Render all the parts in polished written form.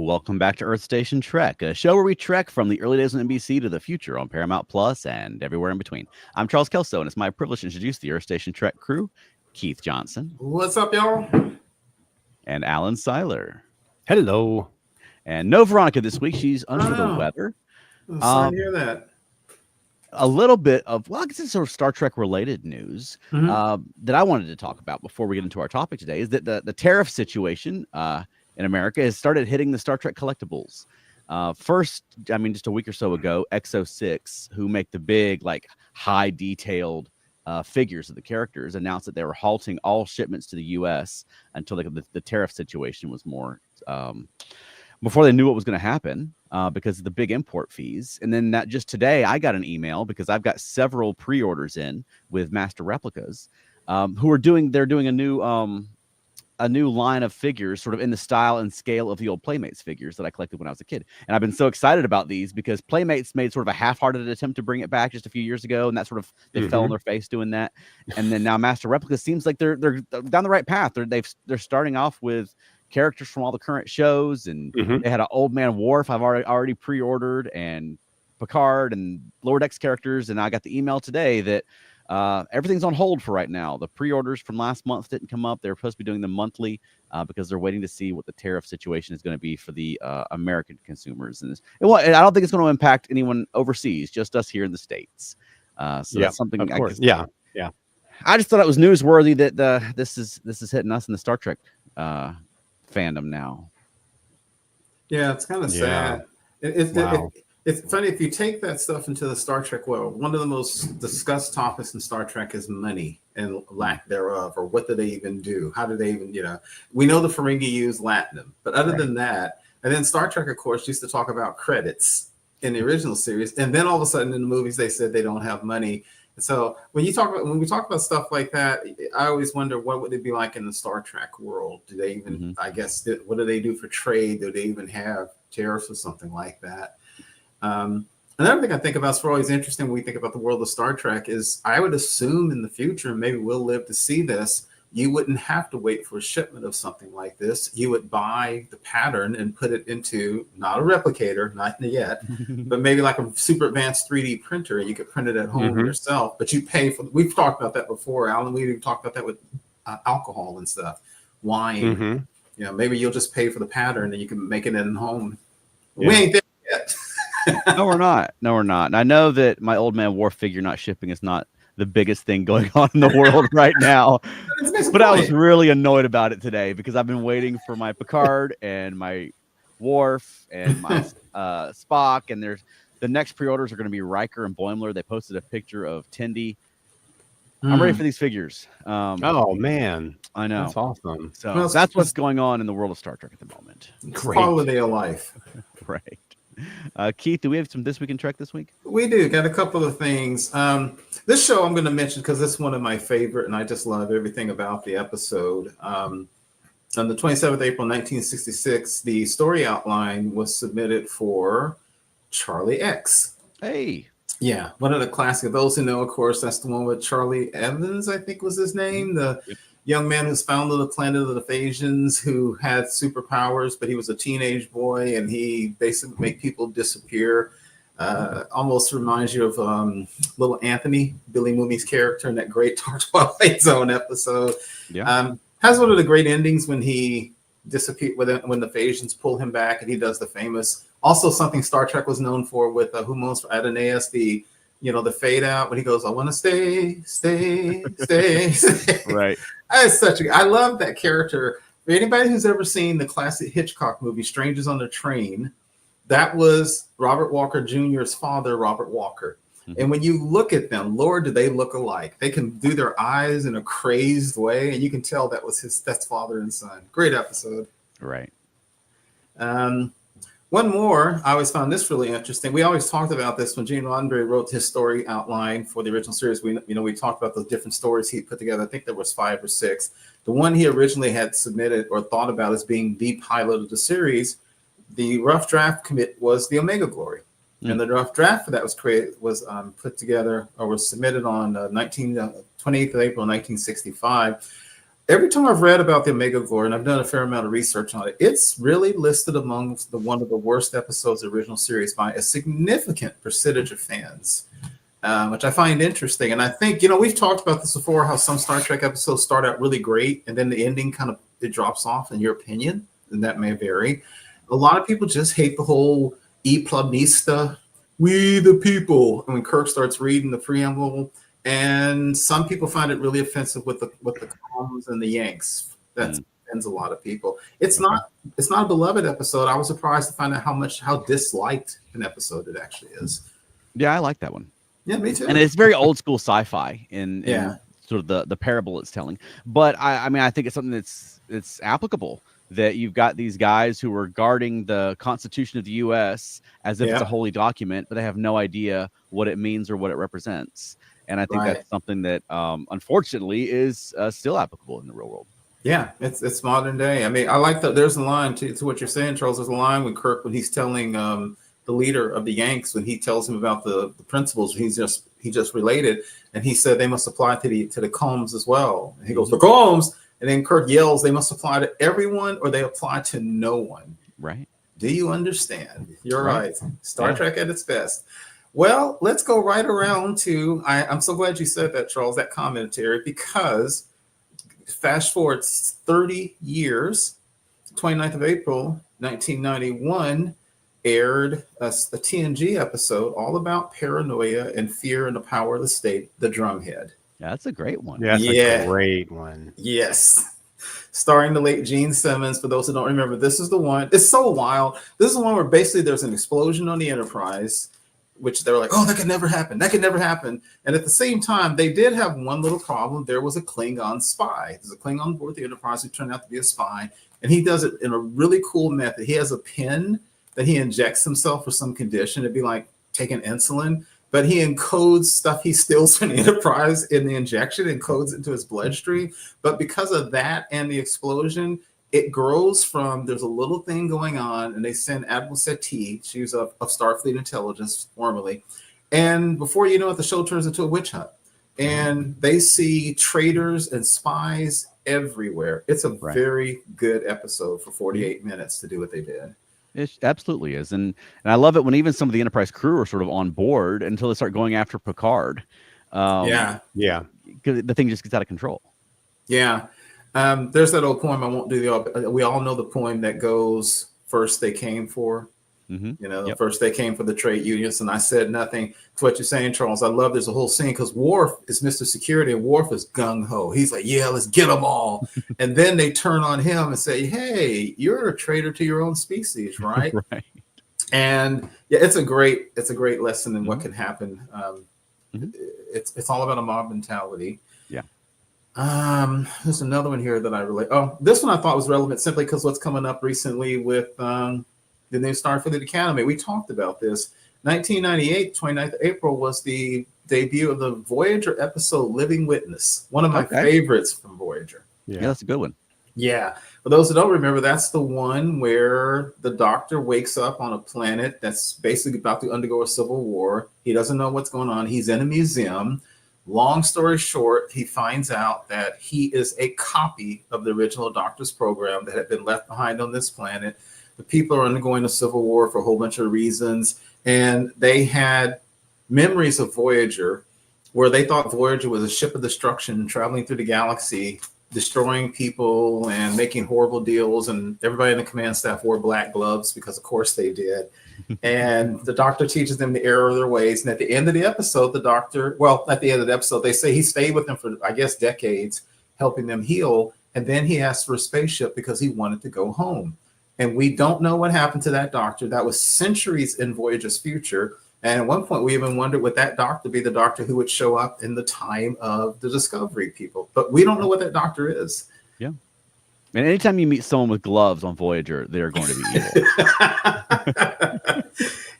Welcome back to Earth Station Trek, a show where we trek from the early days on NBC to the future on Paramount Plus and everywhere in between. I'm Charles Kelso, and it's my privilege to introduce the Earth Station Trek crew, Keith Johnson. What's up, y'all? And Alan Seiler. Hello. And no Veronica this week. She's under the weather. I'm sorry to hear that. A little bit of, well, I guess it's sort of Star Trek related news that I wanted to talk about before we get into our topic today is that the tariff situation in America has started hitting the Star Trek collectibles. First, I mean, just a week or so ago, X06, who make the big, like, high detailed figures of the characters, announced that they were halting all shipments to the U.S. until the tariff situation was more before they knew what was going to happen because of the big import fees. And then that just today, I got an email because I've got several pre-orders in with Master Replicas they're doing a new line of figures sort of in the style and scale of the old Playmates figures that I collected when I was a kid. And I've been so excited about these because Playmates made sort of a half-hearted attempt to bring it back just a few years ago. And that sort of, they fell on their face doing that. And then now Master Replicas seems like they're down the right path. They're starting off with characters from all the current shows. And they had an Old Man Worf I've already pre-ordered, and Picard and Lower Decks characters. And I got the email today that everything's on hold for right now. The pre-orders from last month didn't come up. They're supposed to be doing them monthly because they're waiting to see what the tariff situation is going to be for the American consumers. And I don't think it's going to impact anyone overseas, just us here in the States. So that's something. Of course. Yeah. I just thought it was newsworthy that this is hitting us in the Star Trek fandom now. Yeah, it's kind of sad. It's funny, if you take that stuff into the Star Trek world, one of the most discussed topics in Star Trek is money and lack thereof, or what do they even do? How do they even, we know the Ferengi use Latinum, but other than that, and then Star Trek, of course, used to talk about credits in the original series. And then all of a sudden in the movies, they said they don't have money. And so when we talk about stuff like that, I always wonder, what would it be like in the Star Trek world? Do they even, I guess, what do they do for trade? Do they even have tariffs or something like that? Another thing I think about is always interesting when we think about the world of Star Trek is I would assume in the future, and maybe we'll live to see this, you wouldn't have to wait for a shipment of something like this. You would buy the pattern and put it into not a replicator, not yet, but maybe like a super advanced 3D printer, and you could print it at home yourself. But you pay for. We've talked about that before, Alan. We even talked about that with alcohol and stuff, wine. Maybe you'll just pay for the pattern and you can make it at home. Yeah. We ain't there yet. No, we're not. And I know that my Old Man Worf figure not shipping is not the biggest thing going on in the world right now. But I was really annoyed about it today because I've been waiting for my Picard and my Worf and my Spock. And the next pre-orders are going to be Riker and Boimler. They posted a picture of Tendi. I'm ready for these figures. Oh, man. I know. That's awesome. So that's what's going on in the world of Star Trek at the moment. Great. Quality of life. Right. Keith, do we have some This Week in Trek this week? We do. Got a couple of things. This show I'm going to mention because it's one of my favorite, and I just love everything about the episode. On the 27th of April, 1966, the story outline was submitted for Charlie X. Hey. Yeah, one of the classic. Those who know, of course, that's the one with Charlie Evans, I think was his name. The young man who's found on the planet of the Phasians who had superpowers, but he was a teenage boy and he basically made people disappear. Almost reminds you of little Anthony, Billy Mooney's character in that great Twilight Zone episode. Yeah. Has one of the great endings when he disappeared, when the Phasians pull him back and he does the famous, also something Star Trek was known for with Who Moans for Adonais, the fade out when he goes, I want to stay. Right. I love that character. For anybody who's ever seen the classic Hitchcock movie, Strangers on the Train, that was Robert Walker Jr.'s father, Robert Walker. And when you look at them, Lord, do they look alike? They can do their eyes in a crazed way, and you can tell that's father and son. Great episode. Right. One more, I always found this really interesting. We always talked about this when Gene Roddenberry wrote his story outline for the original series. We talked about those different stories he put together. I think there was 5 or 6. The one he originally had submitted or thought about as being the pilot of the series, the rough draft commit was the Omega Glory. And the rough draft for that was put together or was submitted on 28th of April, 1965. every time I've read about the Omega Gore, and I've done a fair amount of research on it, it's really listed among one of the worst episodes of the original series by a significant percentage of fans, which I find interesting. And I think, we've talked about this before, how some Star Trek episodes start out really great, and then the ending it drops off, in your opinion, and that may vary. A lot of people just hate the whole E Pluralista, we the people, and when Kirk starts reading the preamble. And some people find it really offensive with the comms and the Yanks. That offends a lot of people. It's not a beloved episode. I was surprised to find out how disliked an episode it actually is. Yeah, I like that one. Yeah, me too. And it's very old school sci-fi in sort of the parable it's telling. But I mean, I think it's something it's applicable, that you've got these guys who are guarding the Constitution of the U.S. as if it's a holy document, but they have no idea what it means or what it represents. And I think that's something that, unfortunately, is still applicable in the real world. Yeah, it's modern day. I mean, I like that. There's a line to what you're saying, Charles. There's a line with Kirk when he's telling the leader of the Yanks, when he tells him about the principles he just related, and he said they must apply to the comms as well. And he goes, the comms, and then Kirk yells, they must apply to everyone or they apply to no one. Right? Do you understand? You're right. Star Trek at its best. Well, let's go right around to, I'm so glad you said that, Charles, that commentary, because fast forward 30 years, 29th of April, 1991, aired a TNG episode all about paranoia and fear and the power of the state, The Drumhead. Yeah, that's a great one. That's a great one. Yes. Starring the late Gene Simmons. For those who don't remember, this is the one. It's so wild. This is the one where basically there's an explosion on the Enterprise, which they were like, oh, that could never happen. That could never happen. And at the same time, they did have one little problem. There was a Klingon spy. There's a Klingon on board the Enterprise who turned out to be a spy. And he does it in a really cool method. He has a pen that he injects himself for some condition. It'd be like taking insulin. But he encodes stuff he steals from the Enterprise in the injection, encodes into his bloodstream. But because of that and the explosion, it grows from, there's a little thing going on, and they send Admiral Settee, she was of Starfleet Intelligence formerly. And before you know it, the show turns into a witch hunt. And they see traitors and spies everywhere. It's a very good episode for 48 minutes to do what they did. It absolutely is. And I love it when even some of the Enterprise crew are sort of on board until they start going after Picard. Yeah. Because the thing just gets out of control. Yeah. There's that old poem. I won't do we all know the poem that goes, first they came for, first they came for the trade unions. And I said nothing to what you're saying, Charles. I love there's a whole scene because Worf is Mr. Security and Worf is gung ho. He's like, yeah, let's get them all. And then they turn on him and say, hey, you're a traitor to your own species, right? Right. And yeah, it's a great lesson in what can happen. It's all about a mob mentality. Yeah. There's another one here that I relate. Oh, this one I thought was relevant simply because what's coming up recently with the new Starfleet Academy. We talked about this. 1998, 29th of April was the debut of the Voyager episode Living Witness. One of my favorites from Voyager. Yeah, that's a good one. Yeah. For those who don't remember, that's the one where the Doctor wakes up on a planet that's basically about to undergo a civil war. He doesn't know what's going on. He's in a museum. Long story short, he finds out that he is a copy of the original Doctor's program that had been left behind on this planet. The people are undergoing a civil war for a whole bunch of reasons. And they had memories of Voyager where they thought Voyager was a ship of destruction traveling through the galaxy, destroying people and making horrible deals. And everybody in the command staff wore black gloves because, of course, they did. And the Doctor teaches them the error of their ways. And at the end of the episode, they say he stayed with them for, I guess, decades, helping them heal. And then he asked for a spaceship because he wanted to go home. And we don't know what happened to that Doctor. That was centuries in Voyager's future. And at one point, we even wondered would that Doctor be the Doctor who would show up in the time of the Discovery people. But we don't know what that Doctor is. Yeah. And anytime you meet someone with gloves on Voyager, they're going to be evil.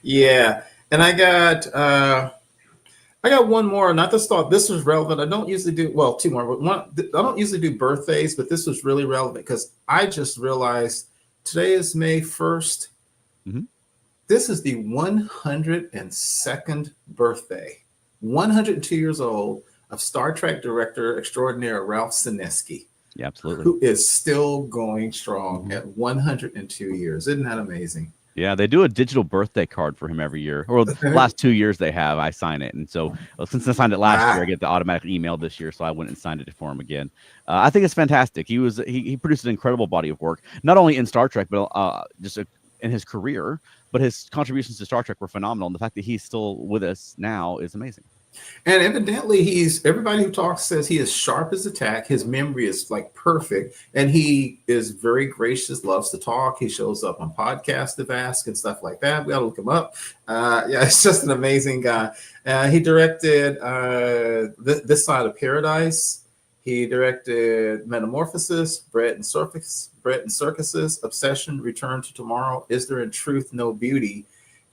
Yeah. And I got one more, and I just thought this was relevant. I don't usually do, well, two more, but one, I don't usually do birthdays, but this was really relevant because I just realized today is May 1st. Mm-hmm. This is the 102nd birthday, 102 years old, of Star Trek director extraordinaire Ralph Sinesky. Yeah, absolutely. who is still going strong at 102 years. Isn't that amazing? Yeah, they do a digital birthday card for him every year, or the last 2 years they have. I sign it, and so since I signed it last year, I get the automatic email this year. So I went and signed it for him again. I think it's fantastic. He produced an incredible body of work, not only in Star Trek, but in his career. But his contributions to Star Trek were phenomenal. And the fact that he's still with us now is amazing. And evidently, everybody who talks says he is sharp as a tack. His memory is like perfect, and he is very gracious. Loves to talk. He shows up on podcasts if asked and stuff like that. We got to look him up. Yeah, it's just an amazing guy. He directed This Side of Paradise. He directed Metamorphosis, Bread and Circuses, Obsession, Return to Tomorrow, Is There in Truth No Beauty?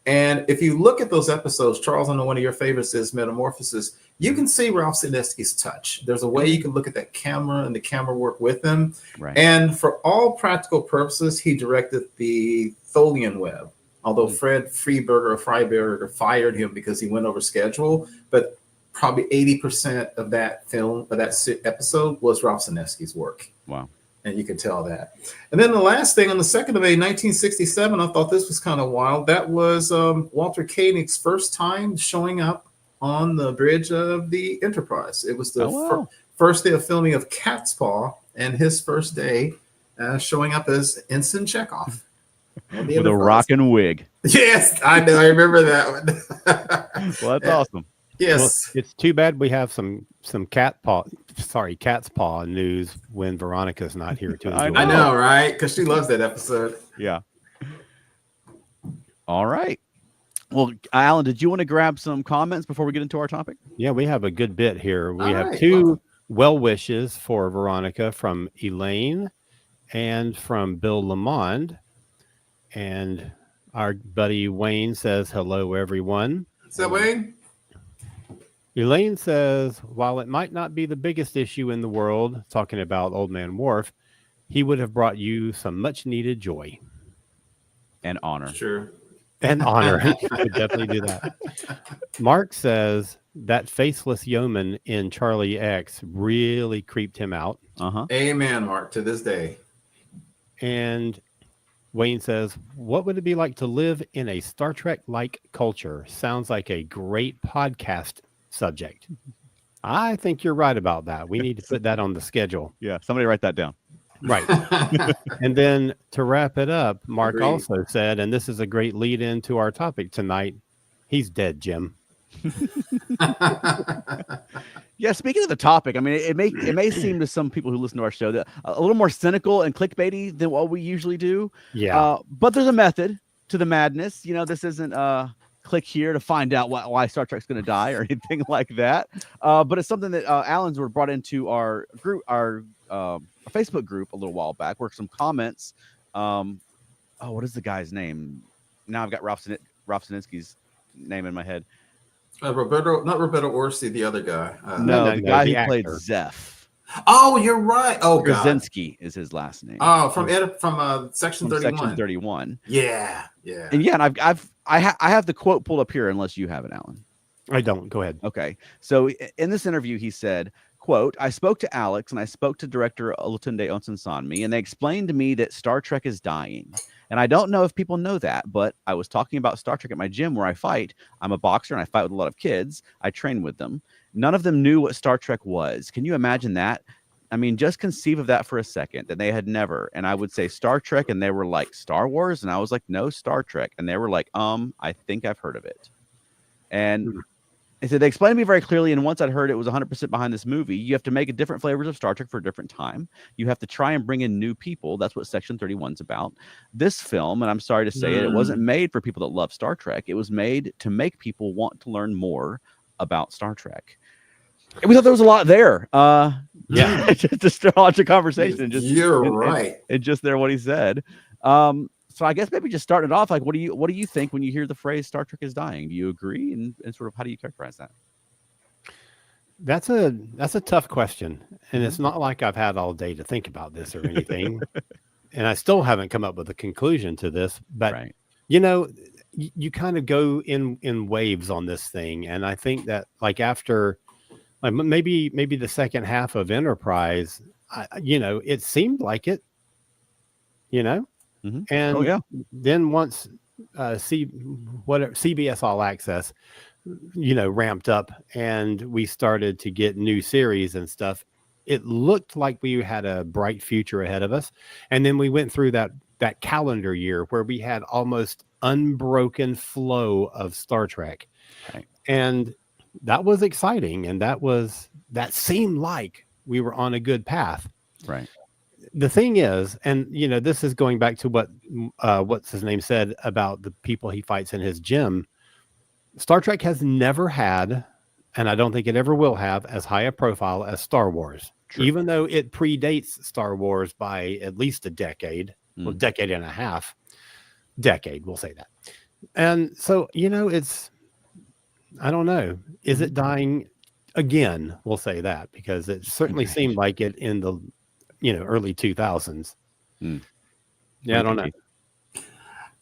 And if you look at those episodes, Charles, I know one of your favorites is Metamorphosis. You can see Ralph Sinesky's touch. There's a way you can look at that camera and the camera work with him. Right. And for all practical purposes, he directed the Tholian Web. Although Fred Freiberger fired him because he went over schedule, but probably 80% of that film, of that episode, was Ralph Sinesky's work. Wow. And you can tell that. And then the last thing, on the 2nd of May, 1967, I thought this was kind of wild. That was Walter Koenig's first time showing up on the bridge of the Enterprise. It was the first day of filming of Cat's Paw, and his first day showing up as Ensign Chekhov. With a rockin' wig. Yes, I know. I remember that one. Well, that's awesome. Yes. Well, it's too bad we have some cat's paw news when Veronica's not here to enjoy. I know, right? Because she loves that episode. Yeah. All right. Well, Alan, did you want to grab some comments before we get into our topic? Yeah, we have a good bit here. We have right, two well wishes for Veronica from Elaine and from Bill Lamond. And our buddy Wayne says, hello, everyone. Is that Wayne? Elaine says, while it might not be the biggest issue in the world, talking about Old Man Worf, he would have brought you some much needed joy. And honor. Sure. And honor. He would definitely do that. Mark says that faceless yeoman in Charlie X really creeped him out. Amen, Mark, to this day. And Wayne says, what would it be like to live in a Star Trek-like culture? Sounds like a great podcast subject. I think you're right about that. We need to put that on the schedule. Yeah, somebody write that down. Right. And then to wrap it up, Mark Agreed. also said, and this is a great lead into our topic tonight, he's dead, Jim. Yeah, speaking of the topic, I mean, it may seem to some people who listen to our show that a little more cynical and clickbaity than what we usually do. Yeah. But there's a method to the madness. You know, this isn't click here to find out why Star Trek's going to die or anything like that. But it's something that Alan's were brought into our group, our Facebook group a little while back, where some comments. What is the guy's name? Now I've got Ralph Sinesky's name in my head. Not Roberto Orsi, the other guy. The guy who the played actor. Zeph. Oh, you're right. Oh, God. Kazinsky is his last name. Oh, from Section 31. Section 31. Yeah. And and I have the quote pulled up here, unless you have it, Alan. I don't. Go ahead. Okay. So in this interview, he said, quote, I spoke to Alex and I spoke to director Olatunde Onsensanmi, and they explained to me that Star Trek is dying. And I don't know if people know that, but I was talking about Star Trek at my gym where I fight. I'm a boxer and I fight with a lot of kids. I train with them. None of them knew what Star Trek was. Can you imagine that? I mean, just conceive of that for a second, that they had never. And I would say Star Trek, and they were like, Star Wars? And I was like, no, Star Trek. And they were like, I think I've heard of it. And he said, they explained to me very clearly, and once I'd heard it was 100% behind this movie, you have to make different flavors of Star Trek for a different time. You have to try and bring in new people. That's what Section 31's about. This film, and I'm sorry to say it wasn't made for people that love Star Trek. It was made to make people want to learn more about Star Trek. And we thought there was a lot there. Just to start a conversation. You're right. And just there what he said. So I guess maybe just starting it off, like, what do you think when you hear the phrase Star Trek is dying? Do you agree? And sort of how do you characterize that? That's a tough question. And it's not like I've had all day to think about this or anything. And I still haven't come up with a conclusion to this. But, you kind of go in waves on this thing. And I think that like after maybe the second half of Enterprise, it seemed like it, Mm-hmm. and then once CBS All Access, ramped up and we started to get new series and stuff, it looked like we had a bright future ahead of us. And then we went through that calendar year where we had almost unbroken flow of Star Trek. Right. And that was exciting. And that seemed like we were on a good path. Right. The thing is, and this is going back to what's his name said about the people he fights in his gym. Star Trek has never had, and I don't think it ever will have, as high a profile as Star Wars. True. Even though it predates Star Wars by at least a decade, well, decade and a half. We'll say that. And so, I don't know. Is it dying again? We'll say that, because it certainly seemed like it in the, early 2000s. Yeah, I don't know.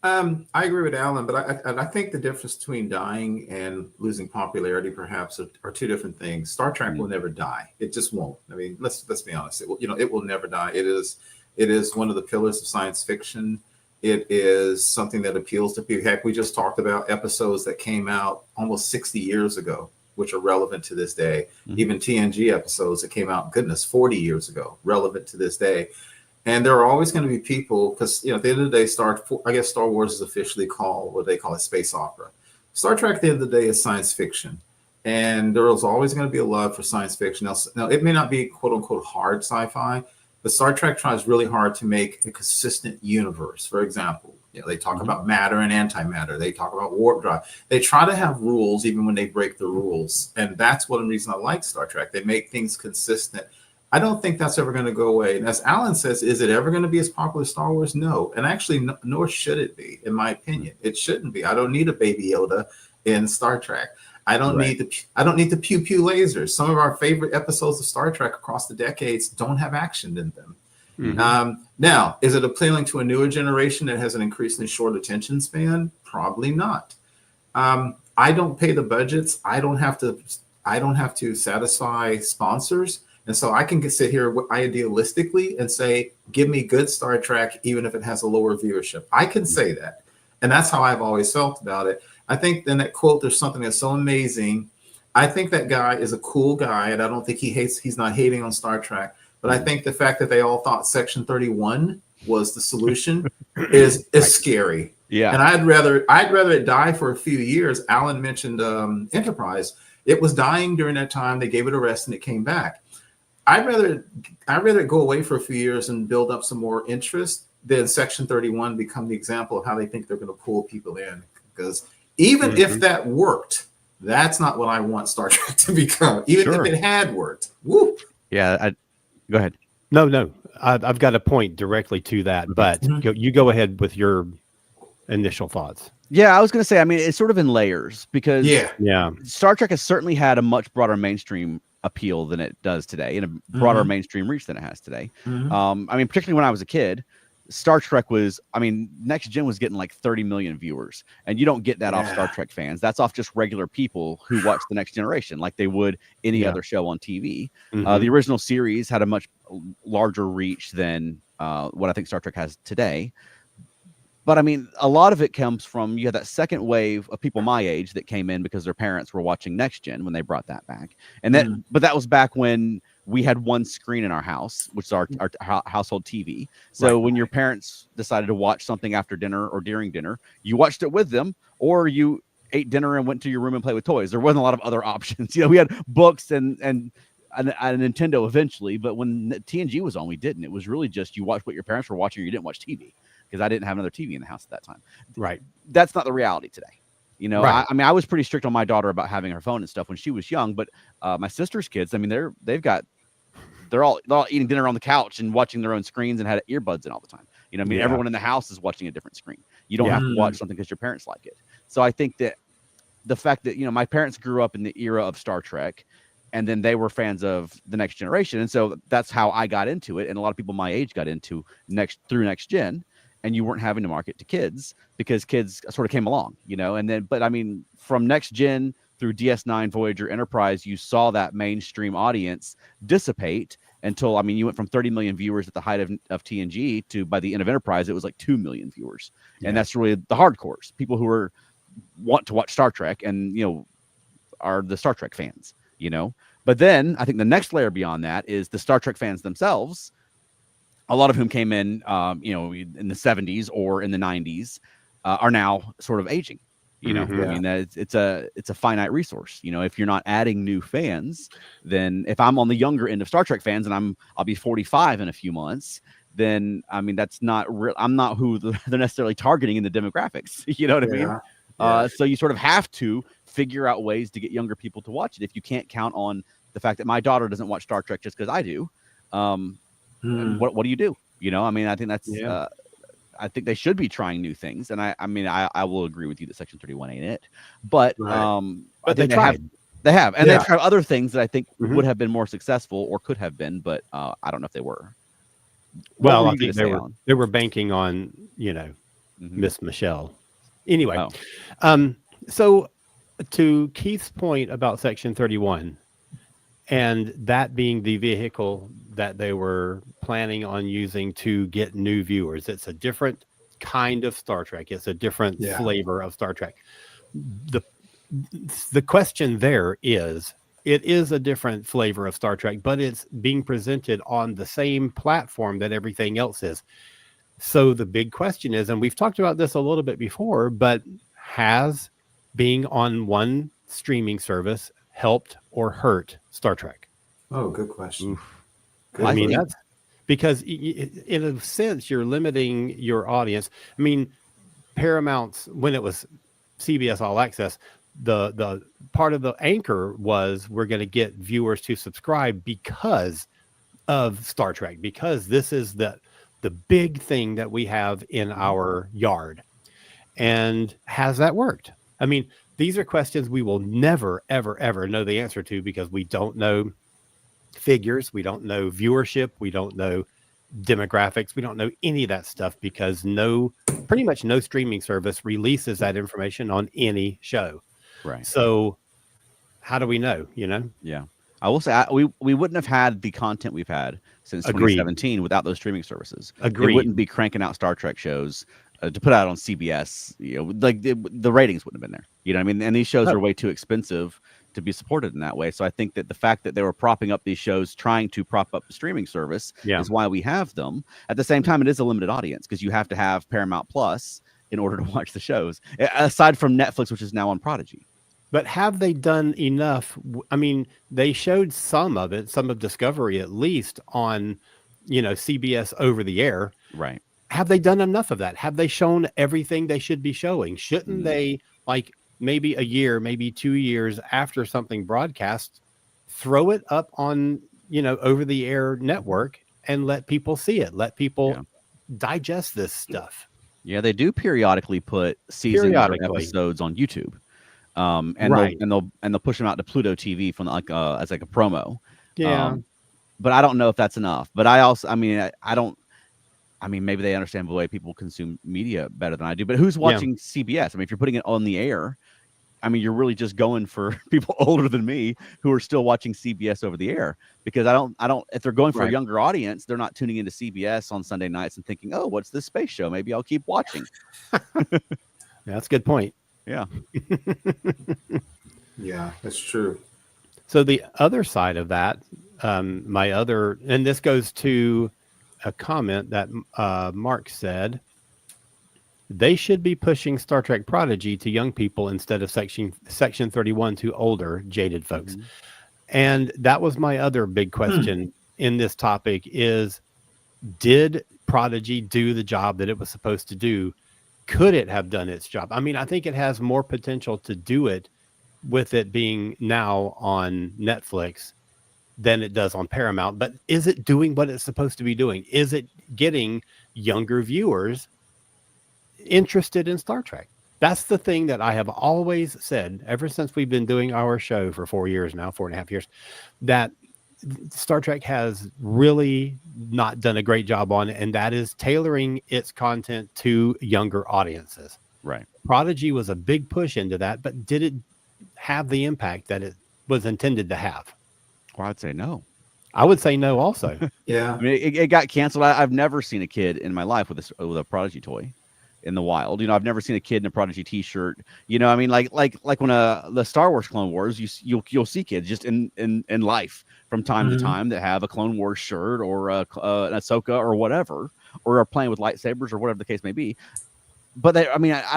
I agree with Alan, but I think the difference between dying and losing popularity perhaps are two different things. Star Trek will never die; it just won't. I mean, let's be honest. It will never die. It is one of the pillars of science fiction. It is something that appeals to people. Heck, we just talked about episodes that came out almost 60 years ago, which are relevant to this day. Even TNG episodes that came out, 40 years ago, relevant to this day. And there are always going to be people, because at the end of the day, Star Wars is officially called what they call a space opera. Star Trek, at the end of the day, is science fiction, and there is always going to be a love for science fiction. Now, it may not be quote unquote hard sci-fi, but Star Trek tries really hard to make a consistent universe. For example, they talk about matter and antimatter. They talk about warp drive. They try to have rules even when they break the rules, and that's one reason I like Star Trek. They make things consistent. I don't think that's ever going to go away. And as Alan says, is it ever going to be as popular as Star Wars? No. And actually, nor should it be, in my opinion. It shouldn't be. I don't need a Baby Yoda in Star Trek. I don't need the pew pew lasers. Some of our favorite episodes of Star Trek across the decades don't have action in them. Now, is it appealing to a newer generation that has an increasingly short attention span? Probably not. I don't pay the budgets. I don't have to satisfy sponsors. And so I can sit here idealistically and say, give me good Star Trek, even if it has a lower viewership. I can say that. And that's how I've always felt about it. I think in that quote, there's something that's so amazing. I think that guy is a cool guy, and I don't think he's not hating on Star Trek. But I think the fact that they all thought Section 31 was the solution is scary. Yeah. And I'd rather it die for a few years. Alan mentioned Enterprise. It was dying during that time. They gave it a rest and it came back. I'd rather go away for a few years and build up some more interest than Section 31 become the example of how they think they're going to pull people in. Because even if that worked, that's not what I want Star Trek to become. Even if it had worked. Woo. Yeah. Go ahead. No. I've got a point directly to that, but you go ahead with your initial thoughts. Yeah, I was going to say, I mean, it's sort of in layers, because Star Trek has certainly had a much broader mainstream appeal than it does today, and a broader mainstream reach than it has today. I mean, particularly when I was a kid, Star Trek was, Next Gen was getting like 30 million viewers, and you don't get that off Star Trek fans. That's off just regular people who watch The Next Generation like they would any other show on TV. The original series had a much larger reach than what I think Star Trek has today. But I mean, a lot of it comes from, you had that second wave of people my age that came in because their parents were watching Next Gen when they brought that back. And but that was back when we had one screen in our house, which is our household TV. So when your parents decided to watch something after dinner or during dinner, you watched it with them, or you ate dinner and went to your room and played with toys. There wasn't a lot of other options. We had books and a Nintendo eventually, but when TNG was on, we didn't. It was really just you watched what your parents were watching, or you didn't watch TV, because I didn't have another TV in the house at that time. Right. That's not the reality today. I was pretty strict on my daughter about having her phone and stuff when she was young, but my sister's kids, they're all eating dinner on the couch and watching their own screens and had earbuds in all the time. Everyone in the house is watching a different screen. You don't have to watch something because your parents like it. So I think that the fact that, my parents grew up in the era of Star Trek, and then they were fans of The Next Generation. And so that's how I got into it. And a lot of people my age got into through Next Gen, and you weren't having to market to kids because kids sort of came along, but from Next Gen through DS9, Voyager, Enterprise, you saw that mainstream audience dissipate, until, I mean, you went from 30 million viewers at the height of TNG to, by the end of Enterprise, it was like 2 million viewers. And that's really the hardcores, people who want to watch Star Trek and, are the Star Trek fans, But then I think the next layer beyond that is the Star Trek fans themselves, a lot of whom came in, in the 70s or in the 90s, are now sort of aging. I mean, it's a finite resource. If you're not adding new fans, then if I'm on the younger end of Star Trek fans and I'll be 45 in a few months, then I mean that's not real. I'm not who they're necessarily targeting in the demographics. You know what I mean? So you sort of have to figure out ways to get younger people to watch it. If you can't count on the fact that my daughter doesn't watch Star Trek just because I do, what do you do? I mean, I think that's. I think they should be trying new things, and I will agree with you that Section 31 ain't it, but they tried. They have, and they've tried other things that I think would have been more successful or could have been, but I don't know if they were. Well, I think they were banking on Miss Michelle. Anyway, so to Keith's point about Section 31, and that being the vehicle that they were planning on using to get new viewers. It's a different kind of Star Trek. It's a different flavor of Star Trek. The question there is, it is a different flavor of Star Trek, but it's being presented on the same platform that everything else is. So the big question is, and we've talked about this a little bit before, but has being on one streaming service helped or hurt Star Trek? Oh, good question. I mean, that's because in a sense, you're limiting your audience. I mean, Paramount's, when it was CBS All Access, the part of the anchor was we're going to get viewers to subscribe because of Star Trek, because this is the big thing that we have in our yard. And has that worked? I mean, these are questions we will never, ever, ever know the answer to because we don't know figures, we don't know viewership, we don't know demographics, we don't know any of that stuff because pretty much no streaming service releases that information on any show. Right. So how do we know, Yeah. I will say we wouldn't have had the content we've had since 2017 without those streaming services. Agreed. We wouldn't be cranking out Star Trek shows to put out on CBS. Like the ratings wouldn't have been there. You know what I mean? And these shows are way too expensive to be supported in that way. So I think that the fact that they were propping up these shows, trying to prop up the streaming service is why we have them. At the same time, it is a limited audience because you have to have Paramount Plus in order to watch the shows, aside from Netflix, which is now on Prodigy. But have they done enough? I mean, they showed some of it, some of Discovery at least on, CBS over the air. Right. Have they done enough of that? Have they shown everything they should be showing? Shouldn't they, like maybe a year, maybe 2 years after something broadcasts, throw it up on, over the air network and let people see it, let people digest this stuff? Yeah, they do periodically put seasons or episodes on YouTube. And they'll push them out to Pluto TV from as like a promo. Yeah. But I don't know if that's enough. But I mean, maybe they understand the way people consume media better than I do. But who's watching CBS? I mean, if you're putting it on the air, I mean, you're really just going for people older than me who are still watching CBS over the air. Because I don't. If they're going for a younger audience, they're not tuning into CBS on Sunday nights and thinking, "Oh, what's this space show? Maybe I'll keep watching." That's a good point. Yeah. Yeah, that's true. So the other side of that, and this goes to a comment that Mark said, they should be pushing Star Trek Prodigy to young people instead of Section 31 to older, jaded folks. Mm-hmm. And that was my other big question in this topic is, did Prodigy do the job that it was supposed to do? Could it have done its job? I mean, I think it has more potential to do it with it being now on Netflix than it does on Paramount. But is it doing what it's supposed to be doing? Is it getting younger viewers interested in Star Trek? That's the thing that I have always said ever since we've been doing our show for 4 years now, 4.5 years, that Star Trek has really not done a great job on, and that is tailoring its content to younger audiences. Right. Prodigy was a big push into that, but did it have the impact that it was intended to have? Well, I'd say no. I would say no also. Yeah. I mean, it got canceled. I've never seen a kid in my life with a Prodigy toy in the wild. I've never seen a kid in a Prodigy T-shirt. I mean, like when the Star Wars Clone Wars, you'll see kids just in life from time to time that have a Clone Wars shirt or an Ahsoka or whatever, or are playing with lightsabers or whatever the case may be. But I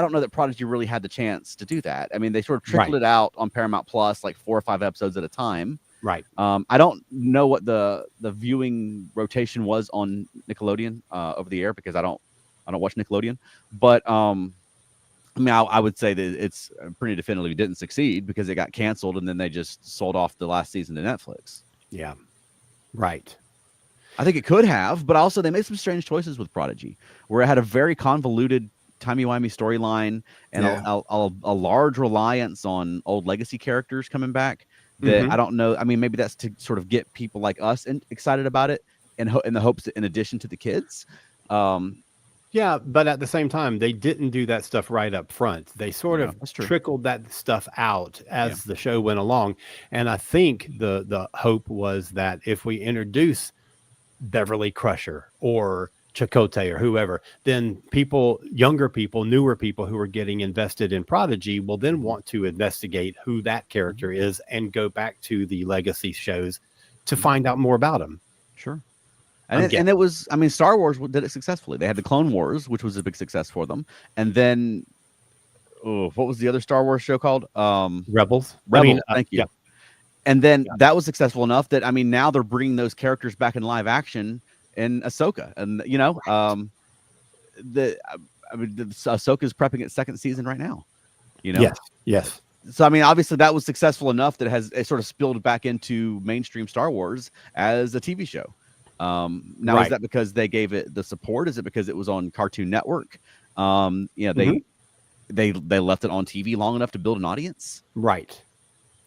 don't know that Prodigy really had the chance to do that. I mean, they sort of trickled it out on Paramount Plus, like 4 or 5 episodes at a time. Right. I don't know what the viewing rotation was on Nickelodeon over the air, because I don't watch Nickelodeon. But I mean, I would say that it's pretty definitively didn't succeed, because it got canceled and then they just sold off the last season to Netflix. Yeah. Right. I think it could have, but also they made some strange choices with Prodigy, where it had a very convoluted timey-wimey storyline and a large reliance on old legacy characters coming back that I don't know. I mean, maybe that's to sort of get people like us excited about it in the hopes that in addition to the kids. Yeah, but at the same time, they didn't do that stuff right up front. They sort of trickled that stuff out as the show went along. And I think the hope was that if we introduce Beverly Crusher or Chakotay or whoever, then younger people, newer people who are getting invested in Prodigy will then want to investigate who that character is and go back to the legacy shows to find out more about him. Sure. And it was, I mean, Star Wars did it successfully. They had the Clone Wars, which was a big success for them. And then, what was the other Star Wars show called? Rebels. Thank you. Yeah. And then that was successful enough that, I mean, now they're bringing those characters back in live action in Ahsoka. And, Ahsoka is prepping its 2nd season right now. Yes. So, I mean, obviously that was successful enough that it sort of spilled back into mainstream Star Wars as a TV show. Now, is that because they gave it the support? Is it because it was on Cartoon Network? They left it on TV long enough to build an audience. Right.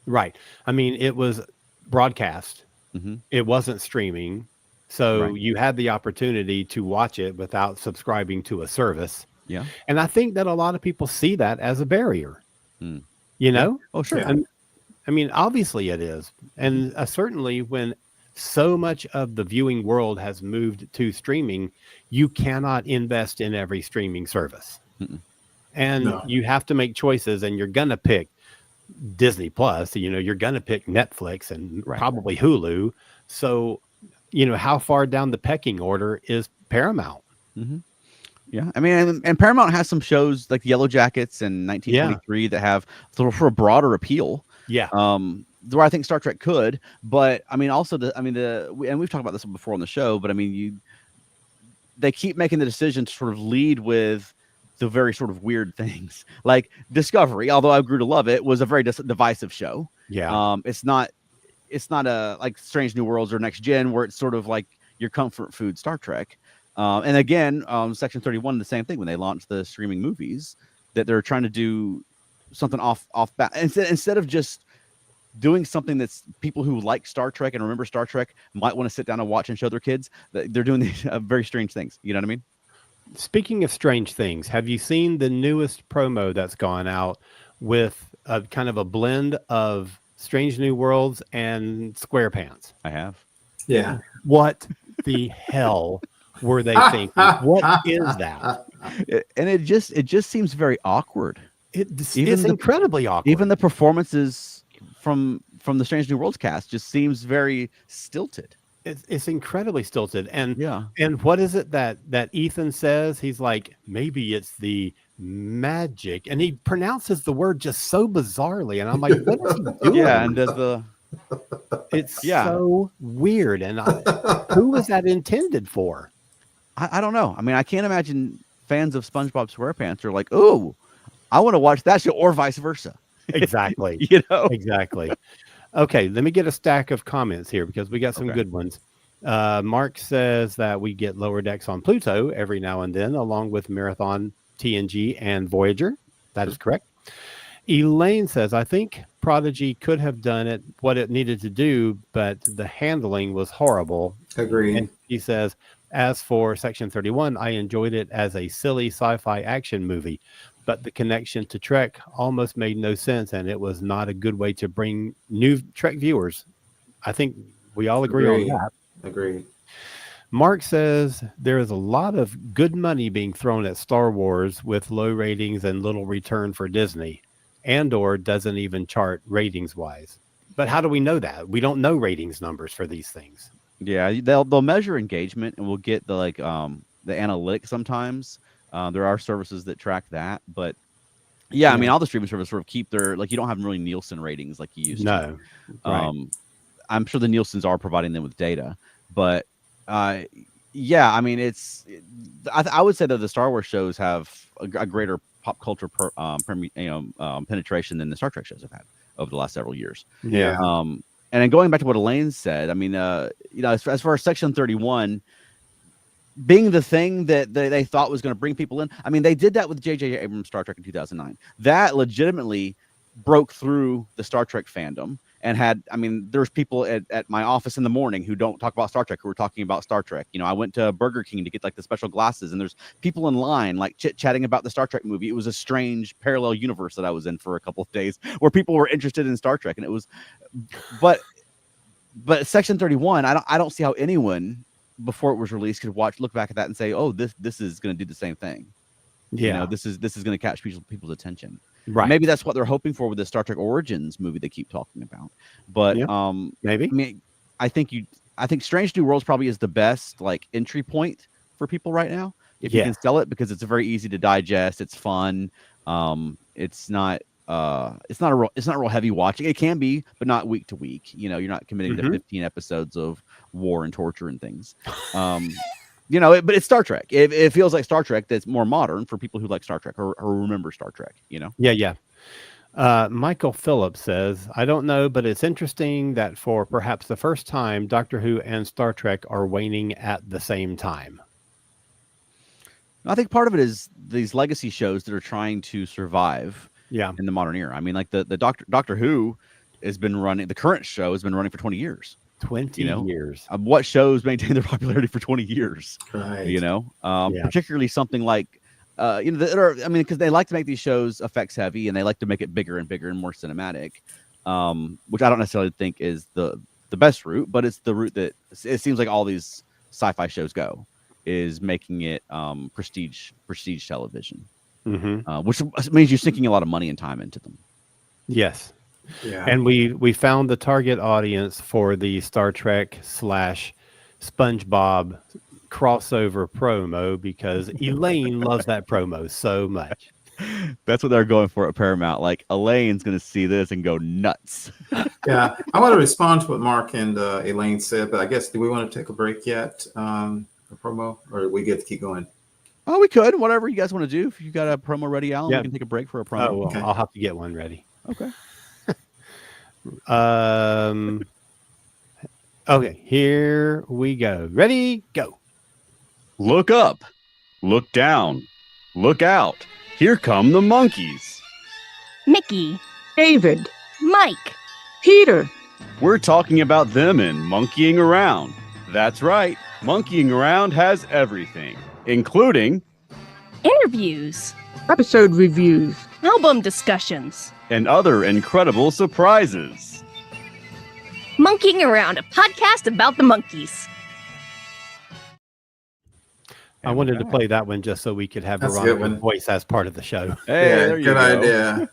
I mean, it was broadcast. It wasn't streaming. So you had the opportunity to watch it without subscribing to a service. Yeah. And I think that a lot of people see that as a barrier. Oh, sure. Yeah. I mean, obviously it is. And certainly when so much of the viewing world has moved to streaming, you cannot invest in every streaming service. And you have to make choices, and you're going to pick Disney Plus, you're going to pick Netflix and probably Hulu. So, how far down the pecking order is Paramount? Yeah. I mean, and Paramount has some shows like Yellow Jackets and 1923 that have for a broader appeal. Yeah. Where I think Star Trek could, but I mean, also and we've talked about this before on the show, but I mean, they keep making the decision to sort of lead with the very sort of weird things, like Discovery. Although I grew to love it, was a very divisive show. Yeah. It's not a like Strange New Worlds or Next Gen, where it's sort of like your comfort food Star Trek. And again, Section 31, the same thing when they launched the streaming movies, that they're trying to do something off instead of just doing something that's people who like Star Trek and remember Star Trek might want to sit down and watch and show their kids. They're doing these very strange things. You know what I mean? Speaking of strange things, have you seen the newest promo that's gone out with a kind of a blend of Strange New Worlds and SquarePants? I have. Yeah. What the hell were they thinking? What is that? And it just seems very awkward. It's incredibly awkward. Even the performances from the Strange New Worlds cast just seems very stilted. It's incredibly stilted. And what is it that Ethan says? He's like, maybe it's the magic, and he pronounces the word just so bizarrely, and I'm like, what is he doing? Yeah, and does it's so weird. And who was that intended for? I don't know. I mean, I can't imagine fans of SpongeBob SquarePants are like, oh, I want to watch that show, or vice versa. Exactly. Exactly. Okay, let me get a stack of comments here because we got some good ones. Mark says that we get Lower Decks on Pluto every now and then, along with Marathon, TNG, and Voyager. That is correct. Elaine says, I think Prodigy could have done what it needed to do, but the handling was horrible. Agreed. And he says, as for Section 31, I enjoyed it as a silly sci-fi action movie, but the connection to Trek almost made no sense, and it was not a good way to bring new Trek viewers. I think We all agree on that. Agreed. Mark says there is a lot of good money being thrown at Star Wars with low ratings and little return for Disney. Andor doesn't even chart ratings wise. But how do we know that? We don't know ratings numbers for these things. Yeah, they'll measure engagement, and we'll get the analytics sometimes. There are services that track that, but yeah, I mean, all the streaming services sort of keep their, you don't have really Nielsen ratings like you used to. No. Right. I'm sure the Nielsen's are providing them with data, but yeah, I mean, I would say that the Star Wars shows have a greater pop culture penetration than the Star Trek shows have had over the last several years. Yeah. And then going back to what Elaine said, I mean, as far as Section 31 being the thing that they thought was going to bring people in, I mean, they did that with J.J. Abrams' Star Trek in 2009. That legitimately broke through the Star Trek fandom. And there's people at my office in the morning who don't talk about Star Trek, who were talking about Star Trek. I went to Burger King to get the special glasses, and there's people in line chit-chatting about the Star Trek movie. It was a strange parallel universe that I was in for a couple of days where people were interested in Star Trek. And it was, but Section 31, I don't see how anyone before it was released could look back at that and say, oh, this is going to do the same thing. Yeah. This is going to catch people's attention. Right. Maybe that's what they're hoping for with the Star Trek Origins movie they keep talking about. But maybe. I mean, I think Strange New Worlds probably is the best entry point for people right now. If you can sell it, because it's very easy to digest, it's fun. It's not real heavy watching. It can be, but not week to week. You're not committing to 15 episodes of war and torture and things. But it's Star Trek. It feels like Star Trek that's more modern for people who like Star Trek or remember Star Trek, Yeah. Michael Phillips says, I don't know, but it's interesting that for perhaps the first time, Doctor Who and Star Trek are waning at the same time. I think part of it is these legacy shows that are trying to survive in the modern era. I mean, like the Doctor Who has been running, the current show has been running for 20 years. 20 years. What shows maintain their popularity for 20 years? Right. Particularly something like, because they like to make these shows effects heavy, and they like to make it bigger and bigger and more cinematic, which I don't necessarily think is the best route, but it's the route that it seems like all these sci-fi shows go, is making it prestige television, which means you're sinking a lot of money and time into them. Yes. Yeah. And we found the target audience for the Star Trek / SpongeBob crossover promo, because Elaine loves that promo so much. That's what they're going for at Paramount. Elaine's going to see this and go nuts. Yeah. I want to respond to what Mark and Elaine said, but I guess, do we want to take a break yet? A promo, or do we get to keep going? Oh, we could. Whatever you guys want to do. If you got a promo ready, Alan, we can take a break for a promo. Oh, well, okay. I'll have to get one ready. Okay. Okay, here we go. Ready, go. Look up, look down, look out. Here come the monkeys. Mickey, David, Mike, Peter. We're talking about them in Monkeying Around. That's right, Monkeying Around has everything, including interviews, Episode reviews, album discussions, and other incredible surprises. Monkeying Around, a podcast about the monkeys. I wanted to play that one just so we could have Veronica's voice as part of the show. Hey, good idea.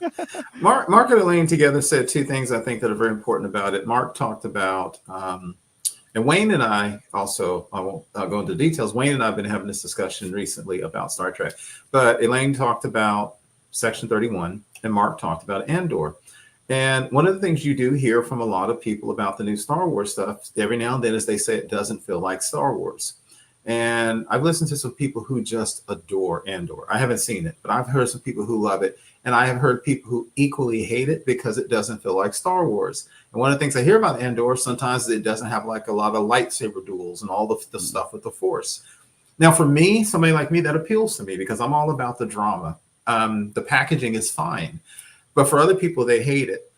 Mark and Elaine together said two things I think that are very important about it. Mark talked about, and Wayne and I also, I won't go into details. Wayne and I have been having this discussion recently about Star Trek, but Elaine talked about Section 31 and Mark talked about Andor. And one of the things you do hear from a lot of people about the new Star Wars stuff every now and then is they say it doesn't feel like Star Wars. And I've listened to some people who just adore Andor. I haven't seen it, but I've heard some people who love it. And I have heard people who equally hate it because it doesn't feel like Star Wars. And one of the things I hear about Andor sometimes is it doesn't have like a lot of lightsaber duels and all the stuff with the Force. Now, for me, somebody like me, that appeals to me because I'm all about the drama. The packaging is fine. But for other people, they hate it.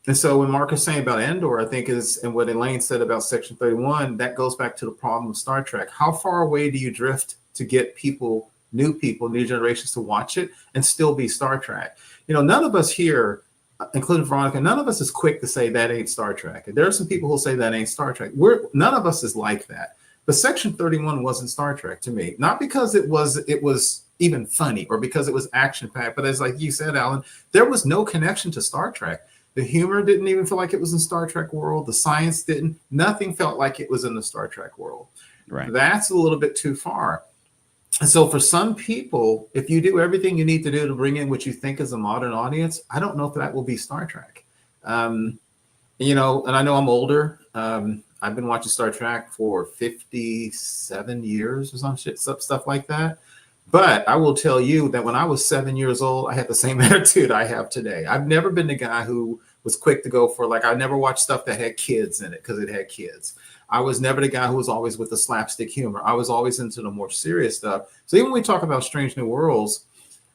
And so when Mark is saying about Andor, I think is, and what Elaine said about Section 31, that goes back to the problem of Star Trek. How far away do you drift to get people, new generations to watch it and still be Star Trek? You know, none of us here including Veronica, none of us is quick to say that ain't Star Trek. And there are some people who say that ain't Star Trek. None of us is like that. But Section 31 wasn't Star Trek to me, not because it was even funny or because it was action packed, but as like you said, Alan, there was no connection to Star Trek. The humor didn't even feel like it was in Star Trek world. The science didn't. Nothing felt like it was in the Star Trek world. Right. That's a little bit too far. And so for some people, if you do everything you need to do to bring in what you think is a modern audience, I don't know if that will be Star Trek. And I know I'm older. I've been watching Star Trek for 57 years or some shit, stuff like that. But I will tell you that when I was 7 years old, I had the same attitude I have today. I've never been the guy who was quick to go for, I never watched stuff that had kids in it because it had kids. I was never the guy who was always with the slapstick humor. I was always into the more serious stuff. So even when we talk about Strange New Worlds,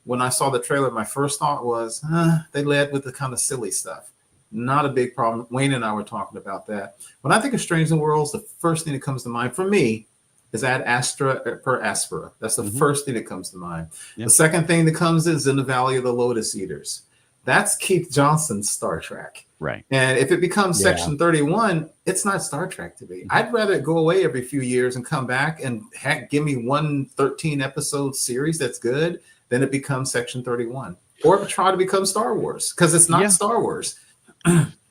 when I saw the trailer, my first thought was, they led with the kind of silly stuff. Not a big problem. Wayne and I were talking about that. When I think of Strange New Worlds, the first thing that comes to mind for me is Ad Astra per Aspera. That's the first thing that comes to mind. Yep. The second thing that comes is In the Valley of the Lotus Eaters. That's Keith Johnson's Star Trek. Right. And if it becomes Section 31, it's not Star Trek to me. I'd rather it go away every few years and come back and give me one 13-episode series that's good, than it becomes Section 31. Or try to become Star Wars, because it's not Star Wars.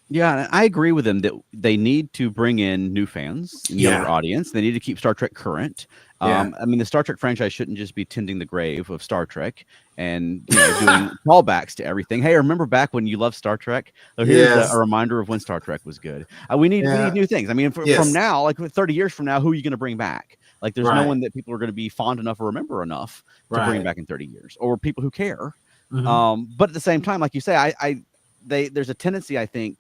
Yeah, I agree with them that they need to bring in new fans, younger audience. They need to keep Star Trek current. I mean, the Star Trek franchise shouldn't just be tending the grave of Star Trek and doing callbacks to everything. Hey, remember back when you loved Star Trek? So here's a reminder of when Star Trek was good. We need new things. I mean, from now, 30 years from now, who are you going to bring back? There's no one that people are going to be fond enough or remember enough to bring back in 30 years, or people who care. But at the same time, like you say, there's a tendency, I think,